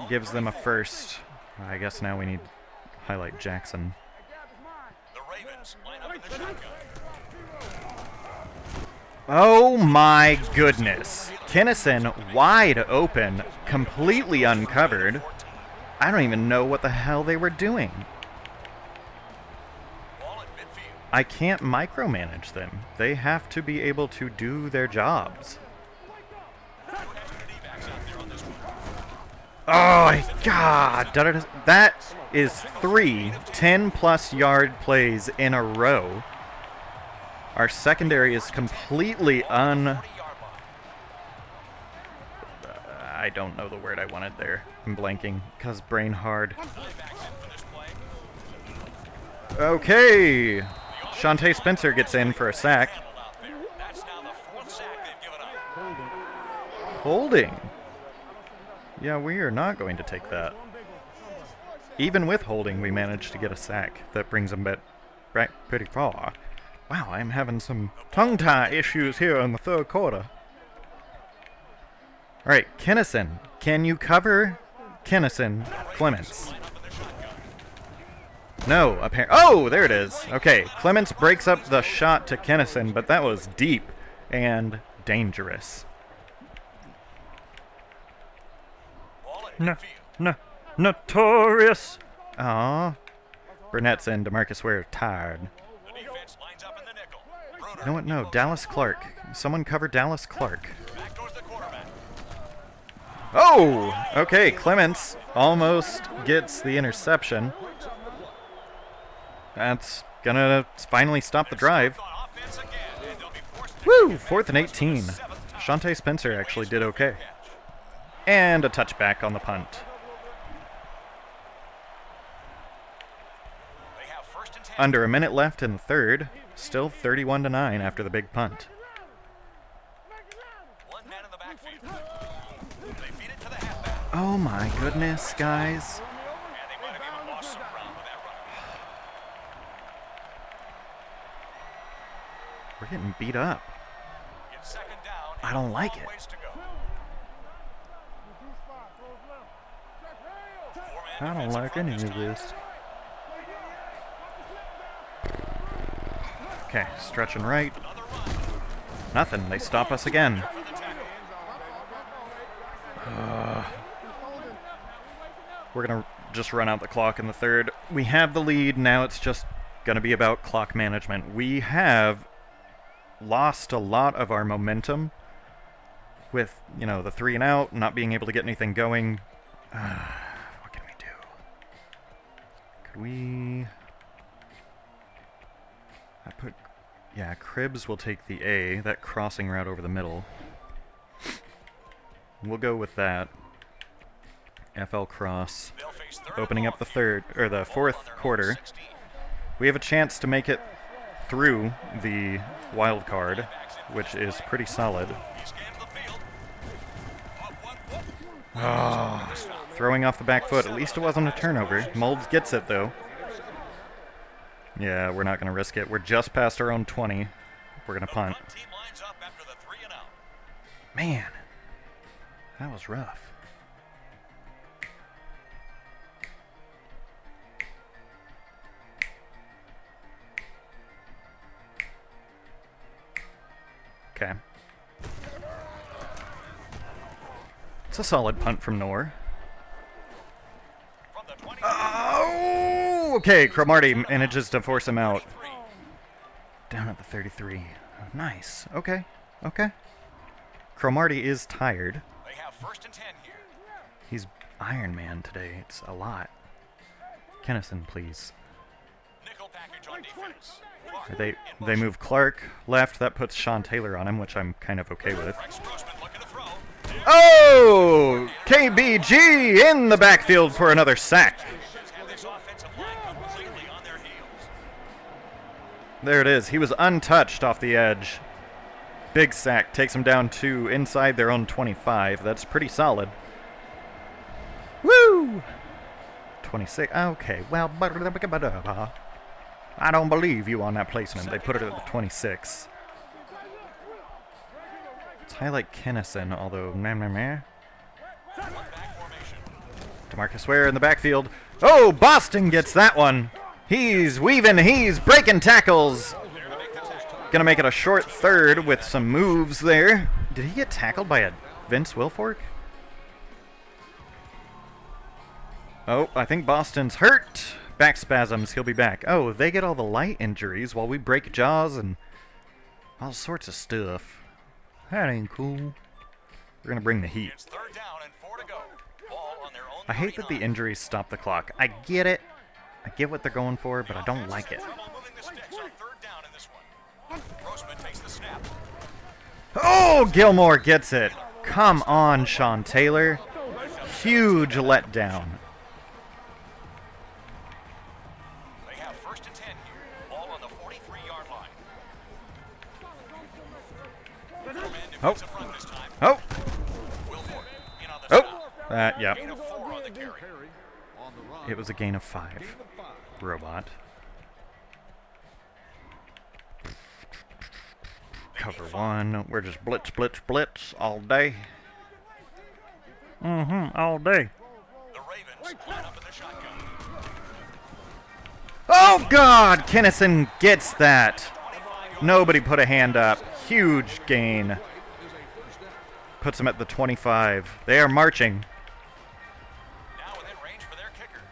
Gives them a first. I guess now we need to highlight Jackson. Oh my goodness. Kennison wide open, completely uncovered. I don't even know what the hell they were doing. I can't micromanage them. They have to be able to do their jobs. Oh, God. That is 3 10-plus yard plays in a row. Our secondary is completely I don't know the word I wanted there. I'm blanking because brain hard. Okay. Shante Spencer gets in for a sack. Holding. Yeah, we are not going to take that. Even with holding, we managed to get a sack. That brings them back pretty far. Wow, I'm having some tongue-tie issues here in the third quarter. All right, Kennison. Can you cover Kennison Clements? No, apparently. Oh, there it is. Okay, Clements breaks up the shot to Kennison, but that was deep and dangerous. Notorious. Aw. Burnett's in. DeMarcus Ware tired. You know what? No, Dallas Clark. Someone cover Dallas Clark. Oh! Okay, Clements almost gets the interception. That's gonna finally stop the drive. Woo! 4th and 18. Shante Spencer actually did okay. And a touchback on the punt. Under a minute left in the third. Still 31-9 after the big punt. Oh my goodness, guys. We're getting beat up. I don't like it. I don't like any of this. Okay, stretching right. Nothing. They stop us again. We're going to just run out the clock in the third. We have the lead. Now it's just going to be about clock management. We have lost a lot of our momentum with, the 3 and out, not being able to get anything going. What can we do? Could we... Yeah, Cribs will take the A, that crossing route over the middle. We'll go with that. FL cross. Opening up the fourth quarter. We have a chance to make it through the wild card, which is pretty solid. Oh, throwing off the back foot. At least it wasn't a turnover. Molds gets it, though. Yeah, we're not going to risk it. We're just past our own 20. We're going to punt. Man, that was rough. Okay. It's a solid punt from Noor. Oh, okay. Cromartie manages to force him out. Down at the 33. Nice. Okay. Okay. Cromartie is tired. They have 1st and 10 here. He's Iron Man today. It's a lot. Kennison, please. Nickel package on defense. They move Clark left. That puts Sean Taylor on him, which I'm kind of okay with. Oh! KBG in the backfield for another sack. There it is. He was untouched off the edge. Big sack. Takes him down to inside their own 25. That's pretty solid. Woo! 26. Okay, well, I don't believe you on that placement. They put it at the 26. Let's highlight Kennison, although DeMarcus Ware in the backfield. Oh, Boston gets that one. He's weaving, he's breaking tackles. Gonna make it a short third with some moves there. Did he get tackled by a Vince Wilfork? Oh, I think Boston's hurt. Back spasms, he'll be back. Oh, they get all the light injuries while we break jaws and all sorts of stuff. That ain't cool. We're gonna bring the heat. It's 3rd down and 4 to go. Ball on their own I hate that the injuries stop the clock. I get it. I get what they're going for, but I don't like it. Oh, Gilmore gets it. Come on, Sean Taylor. Huge letdown. They have 1st and 10 here. Ball on the 43-yard line. Oh. Oh. Oh. Yeah. It was a gain of 5. Robot. Cover 1. We're just blitz, blitz, blitz all day. All day. The Ravens line up in the shotgun. Oh, God! Kennison gets that. Nobody put a hand up. Huge gain. Puts him at the 25. They are marching. Now within range for their kicker.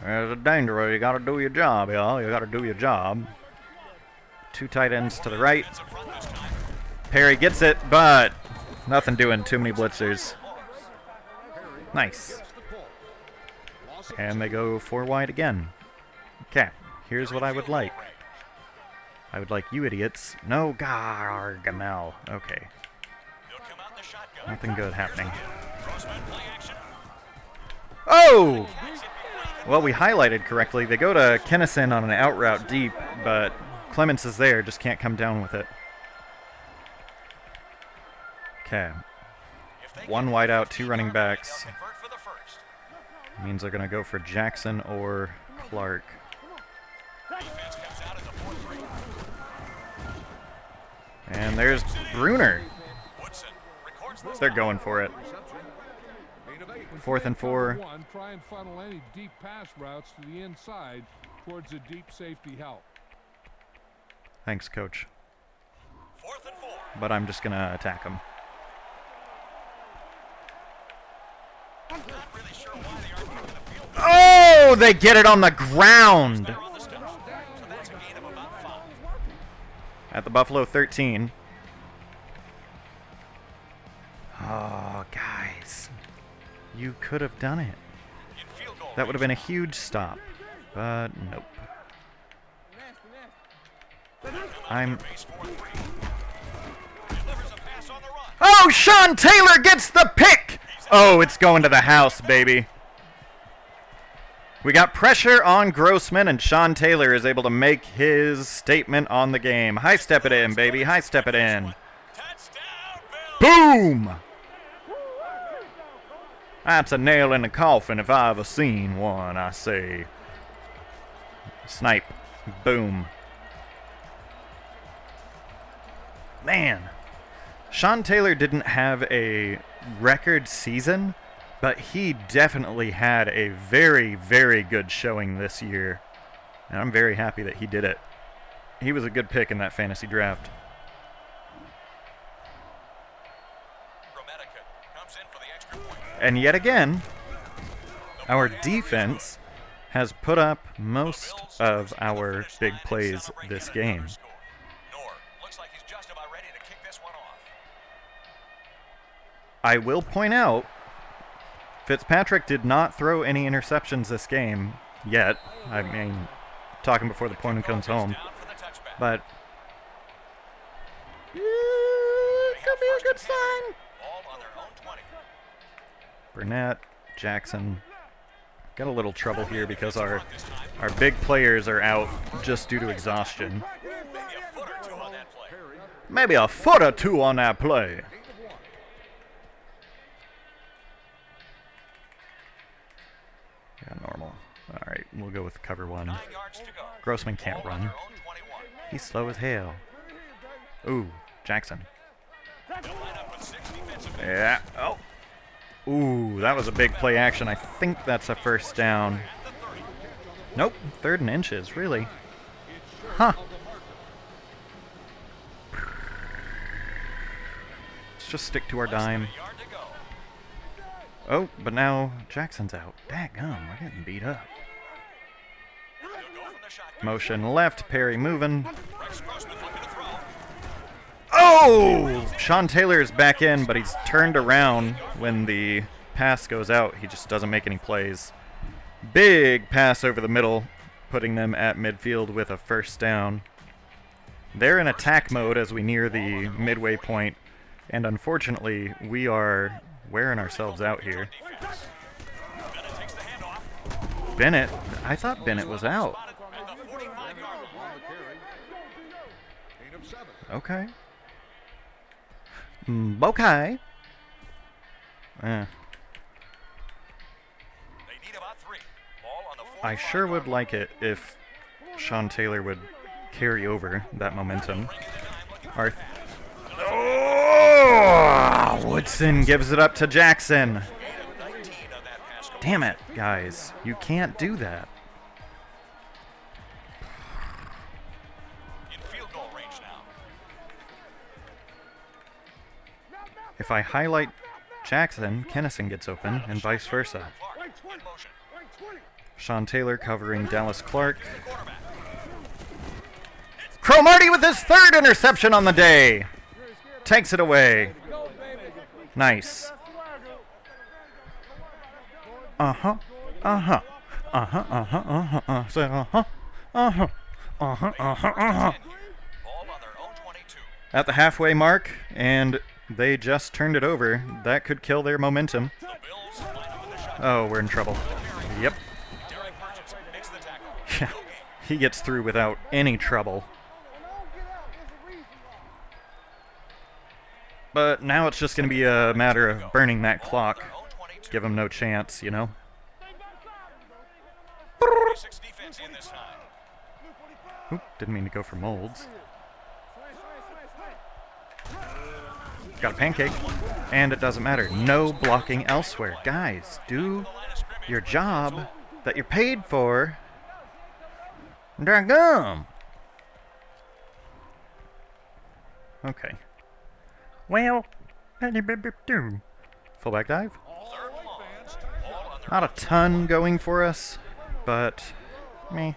There's a danger. You gotta do your job, y'all. You gotta do your job. 2 tight ends to the right. Perry gets it, but nothing doing. Too many blitzers. Nice. And they go 4 wide again. Okay, here's what I would like. I would like you idiots. No, Gargamel. Okay. Nothing good happening. Oh! Well, we highlighted correctly. They go to Kennison on an out route deep, but Clements is there, just can't come down with it. Okay. 1 wide out, 2 running backs. Means they're going to go for Jackson or Clark. And there's Bruner. They're going for it. 4th and 4. Try and funnel any deep pass routes to the inside towards a deep safety help. Thanks, Coach. 4th and 4. But I'm just going to attack him. Oh, they get it on the ground. At the Buffalo 13. Oh, guys. You could have done it. That would have been a huge stop. But nope. I'm... Base for 3. Delivers a pass on the run. Oh, Sean Taylor gets the pick! Oh, it's going to the house, baby. We got pressure on Grossman, and Sean Taylor is able to make his statement on the game. High step it in, baby. High step it in. Touchdown, Bills. Boom! That's a nail in the coffin if I ever seen one, I say. Snipe. Boom. Man. Sean Taylor didn't have a record season, but he definitely had a very, very good showing this year. And I'm very happy that he did it. He was a good pick in that fantasy draft. Comes in for the extra point. And yet again, our defense has put up most of our big plays this game. Nor looks like he's just about ready to kick this one off. I will point out, Fitzpatrick did not throw any interceptions this game yet. I mean, talking before the point comes home. Down for the touchback. But could be a good sign. Ball on their own 20. Burnett, Jackson. Got a little trouble here because our big players are out just due to exhaustion. Maybe a foot or two on that play. Maybe a foot or two on that play. Yeah, normal. All right, we'll go with cover 1. 9 yards to go. Grossman can't Ball on run. their own 21. He's slow as hell. Ooh, Jackson. They'll line up with 6 defensive backs. Yeah. Oh. Ooh, that was a big play action. I think that's a first down. At the 30. Nope, 3rd and inches, really. Huh. Let's just stick to our dime. A yard to go. Oh, but now Jackson's out. Dadgum, we're getting beat up. He'll go from the shotgun. Motion left, Perry moving. Rex Grossman looking to throw. Oh! Sean Taylor is back in, but he's turned around when the pass goes out. He just doesn't make any plays. Big pass over the middle, putting them at midfield with a first down. They're in attack mode as we near the midway point, and unfortunately, we are wearing ourselves out here. Defense. Bennett takes the handoff. Bennett? I thought Bennett was out. At the 45-yard line. Okay. Okay. They need about 3. Ball on the 45 I sure would like it if Sean Taylor would carry over that momentum. Our Woodson gives it up to Jackson. 19 on that pass. Damn it, guys. You can't do that. In field goal range now. If I highlight Jackson, Kennison gets open, and vice versa. Clark in motion. Sean Taylor covering Dallas Clark. Quarterback. Cromartie with his 3rd interception on the day. Takes it away. Nice. Uh-huh. Uh-huh. Uh-huh. Uh-huh. Uh-huh. Say uh-huh. Uh-huh. Uh-huh. Uh-huh. Uh-huh. Ball on their own 22. At the halfway mark, and they just turned it over. That could kill their momentum. The Bills line up with the shot. Oh, we're in trouble. Yep. Derek Burgess makes the tackle. Yeah. He gets through without any trouble. But now it's just going to be a matter of burning that clock. Their own 22. Give him no chance, you know? 46 defense in this time. Oop, didn't mean to go for molds. Got a pancake. And it doesn't matter. No blocking elsewhere. Guys, do The line of scrimmage. your job that you're paid for. Dragum. Okay. Well, Fullback dive. Third and long. Ball on their Not a ton going for us, but meh.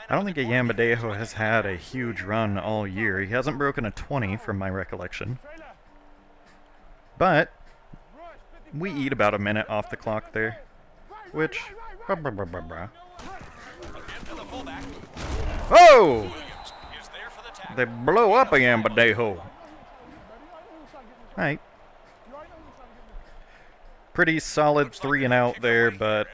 I don't think Yambadejo has had a huge run all year. He hasn't broken a 20 from my recollection. But we eat about a minute off the clock there, which... Again to the fullback. Oh! Williams is there They blow up again, Badejo. Alright. Pretty solid 3 and out there, but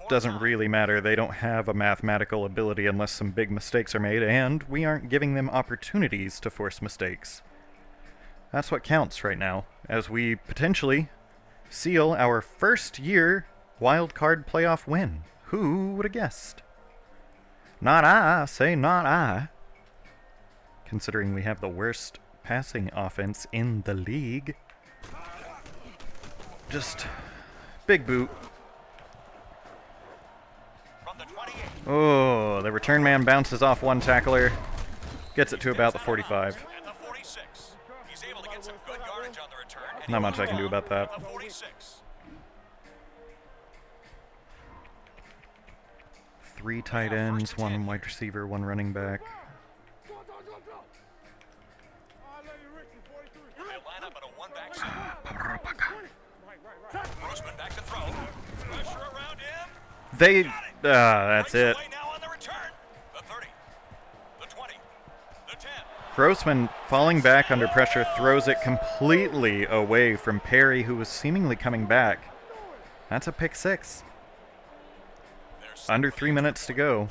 doesn't really matter. They don't have a mathematical ability unless some big mistakes are made, and we aren't giving them opportunities to force mistakes. That's what counts right now, as we potentially seal our first year wildcard playoff win. Who would have guessed? Not I, say not I. Considering we have the worst passing offense in the league. Just big boot. Oh, the return man bounces off one tackler, gets it to about the 45. Not much I can do about that. Three tight ends, one wide receiver, one running back. They, that's it. Grossman, falling back under pressure, throws it completely away from Perry, who was seemingly coming back. That's a pick 6. Under 3 minutes to go.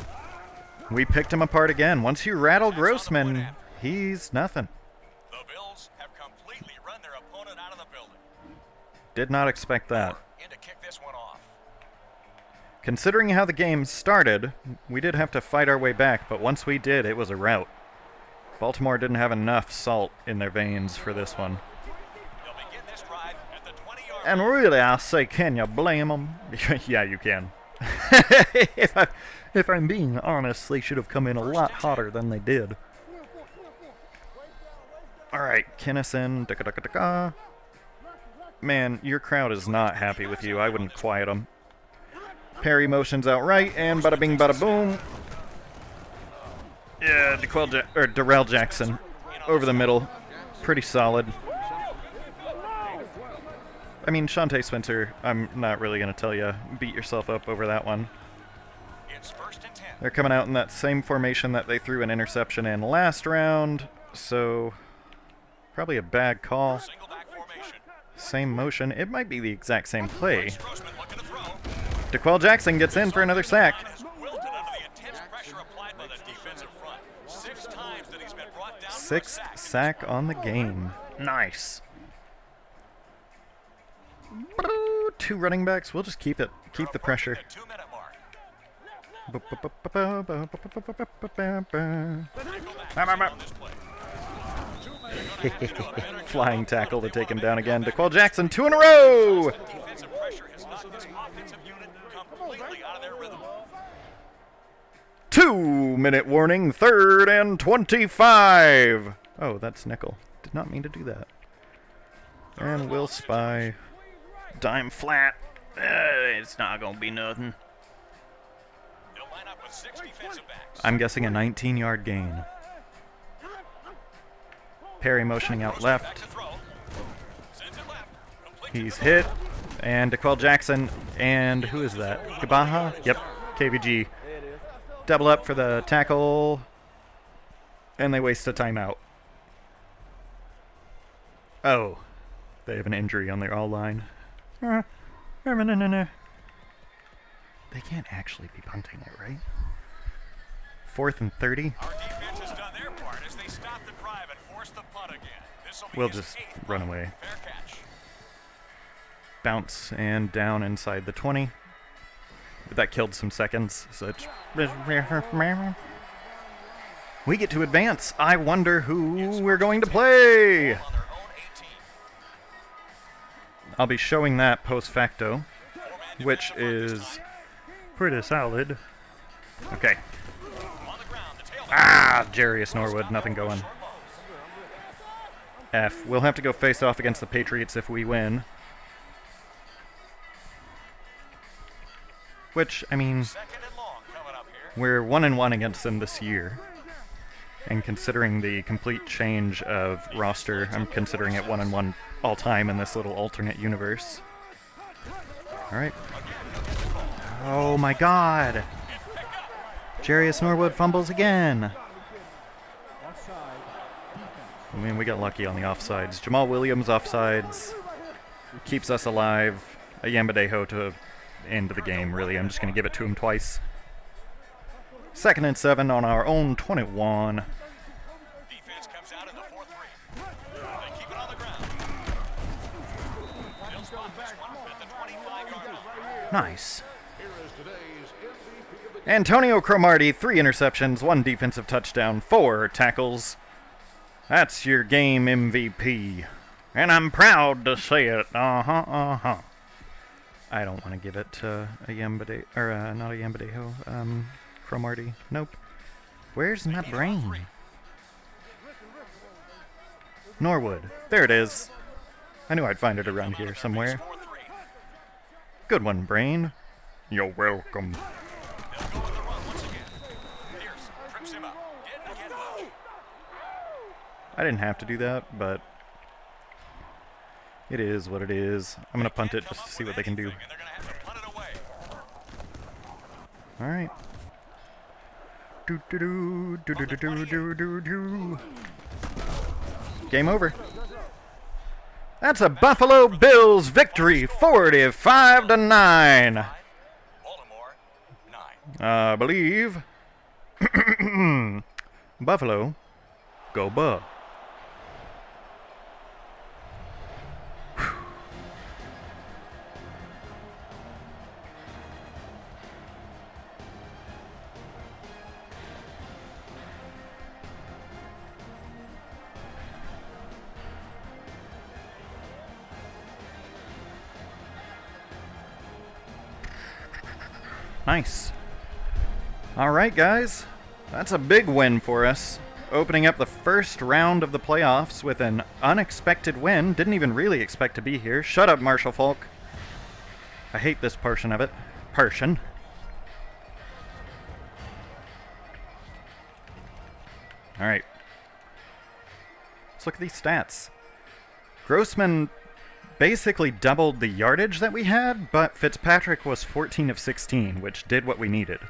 We picked him apart again. Once you rattle Grossman, he's nothing. The Bills have completely run their opponent out of the building. Did not expect that. In to kick this one off. Considering how the game started, we did have to fight our way back, but once we did, it was a rout. Baltimore didn't have enough salt in their veins for this one. They'll begin this drive at the 20-yard And really, I say, can you blame them? Yeah, you can. if I'm being honest, they should have come in a lot hotter than they did. Alright, Kinnison, da-ka-da-ka-da-ka. Man, your crowd is not happy with you. I wouldn't quiet them. Perry motions out right, and bada bing, bada boom. Yeah, Darrell Jackson over the middle. Pretty solid. I mean, Shante Spencer, I'm not really going to tell you, beat yourself up over that one. It's 1st and 10. They're coming out in that same formation that they threw an interception in last round, so probably a bad call. Single back formation. Same motion. It might be the exact same play. Grossman looking to throw. DeQuell Jackson gets in for another sack. Is wilted under the intense pressure applied by the defensive front. 6 times that he's been brought down. for a 6th sack on the game. Nice. 2 running backs. We'll just keep it. Keep the pressure. The 2-minute mark. Flying tackle to take him down again. DeQuell Jackson, 2 in a row. Defensive pressure has knocked this offensive unit completely out of their rhythm. 2-minute warning, 3rd and 25. Oh, that's nickel. Did not mean to do that. And we'll spy. Dime flat. It's not going to be nothing. They'll line up with 6 defensive backs. I'm guessing a 19-yard gain. Perry motioning out Back left. to throw. Sends it left. Complete He's hit. And DeQuell Jackson. And who is that? Gabaha? Yep. KVG. Double up for the tackle. And they waste a timeout. Oh. They have an injury on their all line. They can't actually be punting it, right? 4th and 30. Our defense has done their part as they stop the drive and force the punt again. This'll be We'll his just 8th run punt. away. Fair catch. Bounce and down inside the 20. But that killed some seconds. So it's we get to advance. I wonder who we're going to play. On their own 18. I'll be showing that post facto, which is Pretty solid. okay. On the ground, the tailback. Ah, Jarius Norwood, nothing going. F. We'll have to go face off against the Patriots if we win. Which, I mean, 2nd and long coming up here. we're 1-1 against them this year. And considering the complete change of roster, I'm considering it 1-1 all time in this little alternate universe. Alright. Oh my god! Jarius Norwood fumbles again. I mean, we got lucky on the offsides. Jamal Williams offsides keeps us alive. A Yambadejo to end the game, really. I'm just going to give it to him twice. 2nd and 7 on our own 21. Defense comes out in the 4-3. They keep it on the ground. They'll spot this one at the 25-yard line. Nice. Antonio Cromartie, 3 interceptions, 1 defensive touchdown, 4 tackles. That's your game MVP. And I'm proud to say it. I don't want to give it to a Yambade, or not a Yambadejo. Cromartie. Nope. Where's my brain? Norwood. There it is. I knew I'd find it around here somewhere. Good one, brain. You're welcome. They'll go with the run once again. Pierce trips him up. Didn't get much. I didn't have to do that, but it is what it is. I'm going to punt it just to see what they can do. And they're going to have to punt it away. All right. Game over. That's a Buffalo Bills victory, 45-9. Baltimore, 9. I believe Buffalo go Buh. Nice. All right, guys. That's a big win for us. Opening up the first round of the playoffs with an unexpected win. Didn't even really expect to be here. Shut up, Marshall Falk. I hate this portion of it. Portion. All right. Let's look at these stats. Grossman basically doubled the yardage that we had, but Fitzpatrick was 14 of 16, which did what we needed.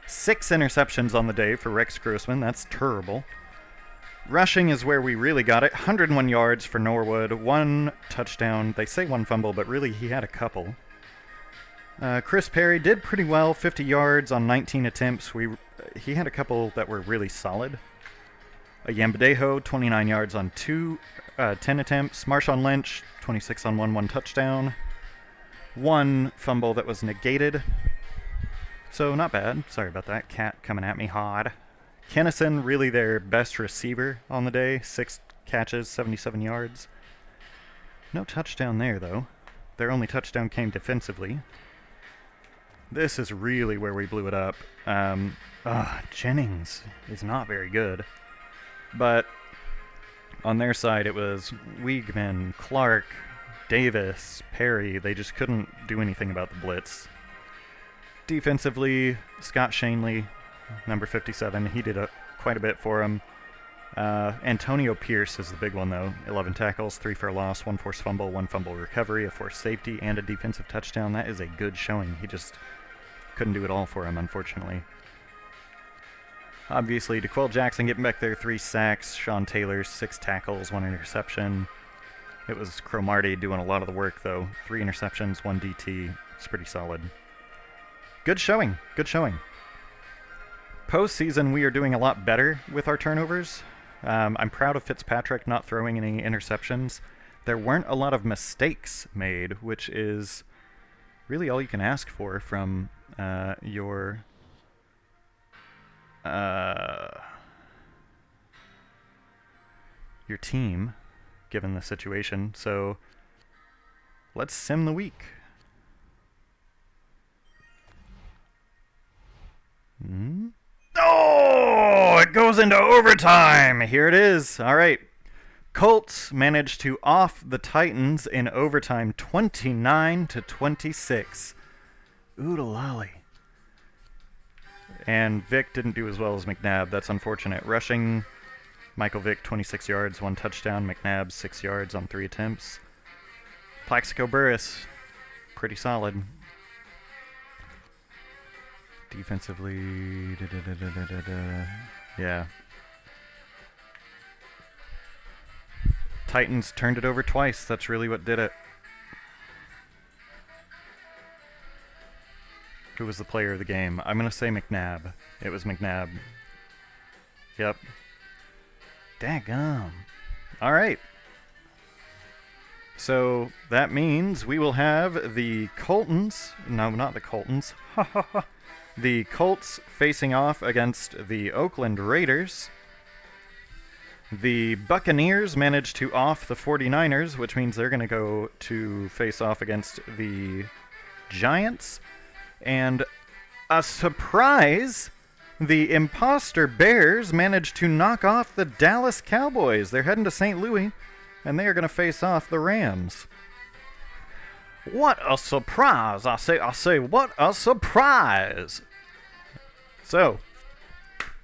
6 interceptions on the day for Rex Grossman. That's terrible. Rushing is where we really got it. 101 yards for Norwood. 1 touchdown. They say 1 fumble, but really he had a couple. Chris Perry did pretty well. 50 yards on 19 attempts. He had a couple that were really solid. Yambadejo, 29 yards on 10 attempts. Marshawn Lynch, 26 on 1 touchdown. 1 fumble that was negated. So not bad. Sorry about that. Cat coming at me hard. Kennison, really their best receiver on the day. 6 catches, 77 yards. No touchdown there, though. Their only touchdown came defensively. This is really where we blew it up. Jennings is not very good. But on their side, it was Wiegman, Clark, Davis, Perry. They just couldn't do anything about the blitz. Defensively, Scott Shanley, number 57, he did quite a bit for him. Antonio Pierce is the big one, though. 11 tackles, 3 for a loss, 1 forced fumble, 1 fumble recovery, a forced safety, and a defensive touchdown. That is a good showing. He just couldn't do it all for him, unfortunately. Obviously, DeQuell Jackson getting back there, 3 sacks. Sean Taylor, 6 tackles, 1 interception. It was Cromartie doing a lot of the work, though. 3 interceptions, 1 DT. It's pretty solid. Good showing. Good showing. Postseason, we are doing a lot better with our turnovers. I'm proud of Fitzpatrick not throwing any interceptions. There weren't a lot of mistakes made, which is really all you can ask for from your team, given the situation. So let's sim the week. Oh, it goes into overtime. Here it is. All right. Colts managed to off the Titans in overtime, 29-26. Oodalali. And Vic didn't do as well as McNabb. That's unfortunate. Rushing, Michael Vick, 26 yards, 1 touchdown. McNabb, 6 yards on 3 attempts. Plaxico Burress, pretty solid. Defensively, yeah. Titans turned it over twice. That's really what did it. Who was the player of the game? I'm going to say McNabb. It was McNabb. Yep. Daggum. All right. So that means we will have the Coltons. No, not the Coltons. The Colts facing off against the Oakland Raiders. The Buccaneers managed to off the 49ers, which means they're going to go to face off against the Giants. And a surprise, the imposter Bears managed to knock off the Dallas Cowboys. They're heading to St. Louis, and they are going to face off the Rams. What a surprise! I say, what a surprise! So,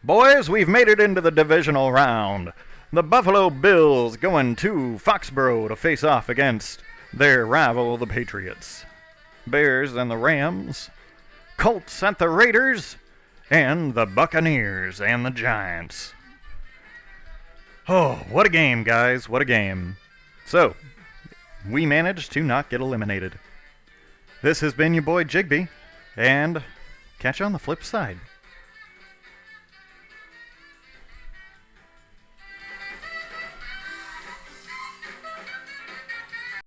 boys, we've made it into the divisional round. The Buffalo Bills going to Foxborough to face off against their rival, the Patriots. Bears and the Rams. Colts at the Raiders. And the Buccaneers and the Giants. Oh, what a game, guys. What a game. So, we managed to not get eliminated. This has been your boy Jigby, and catch you on the flip side.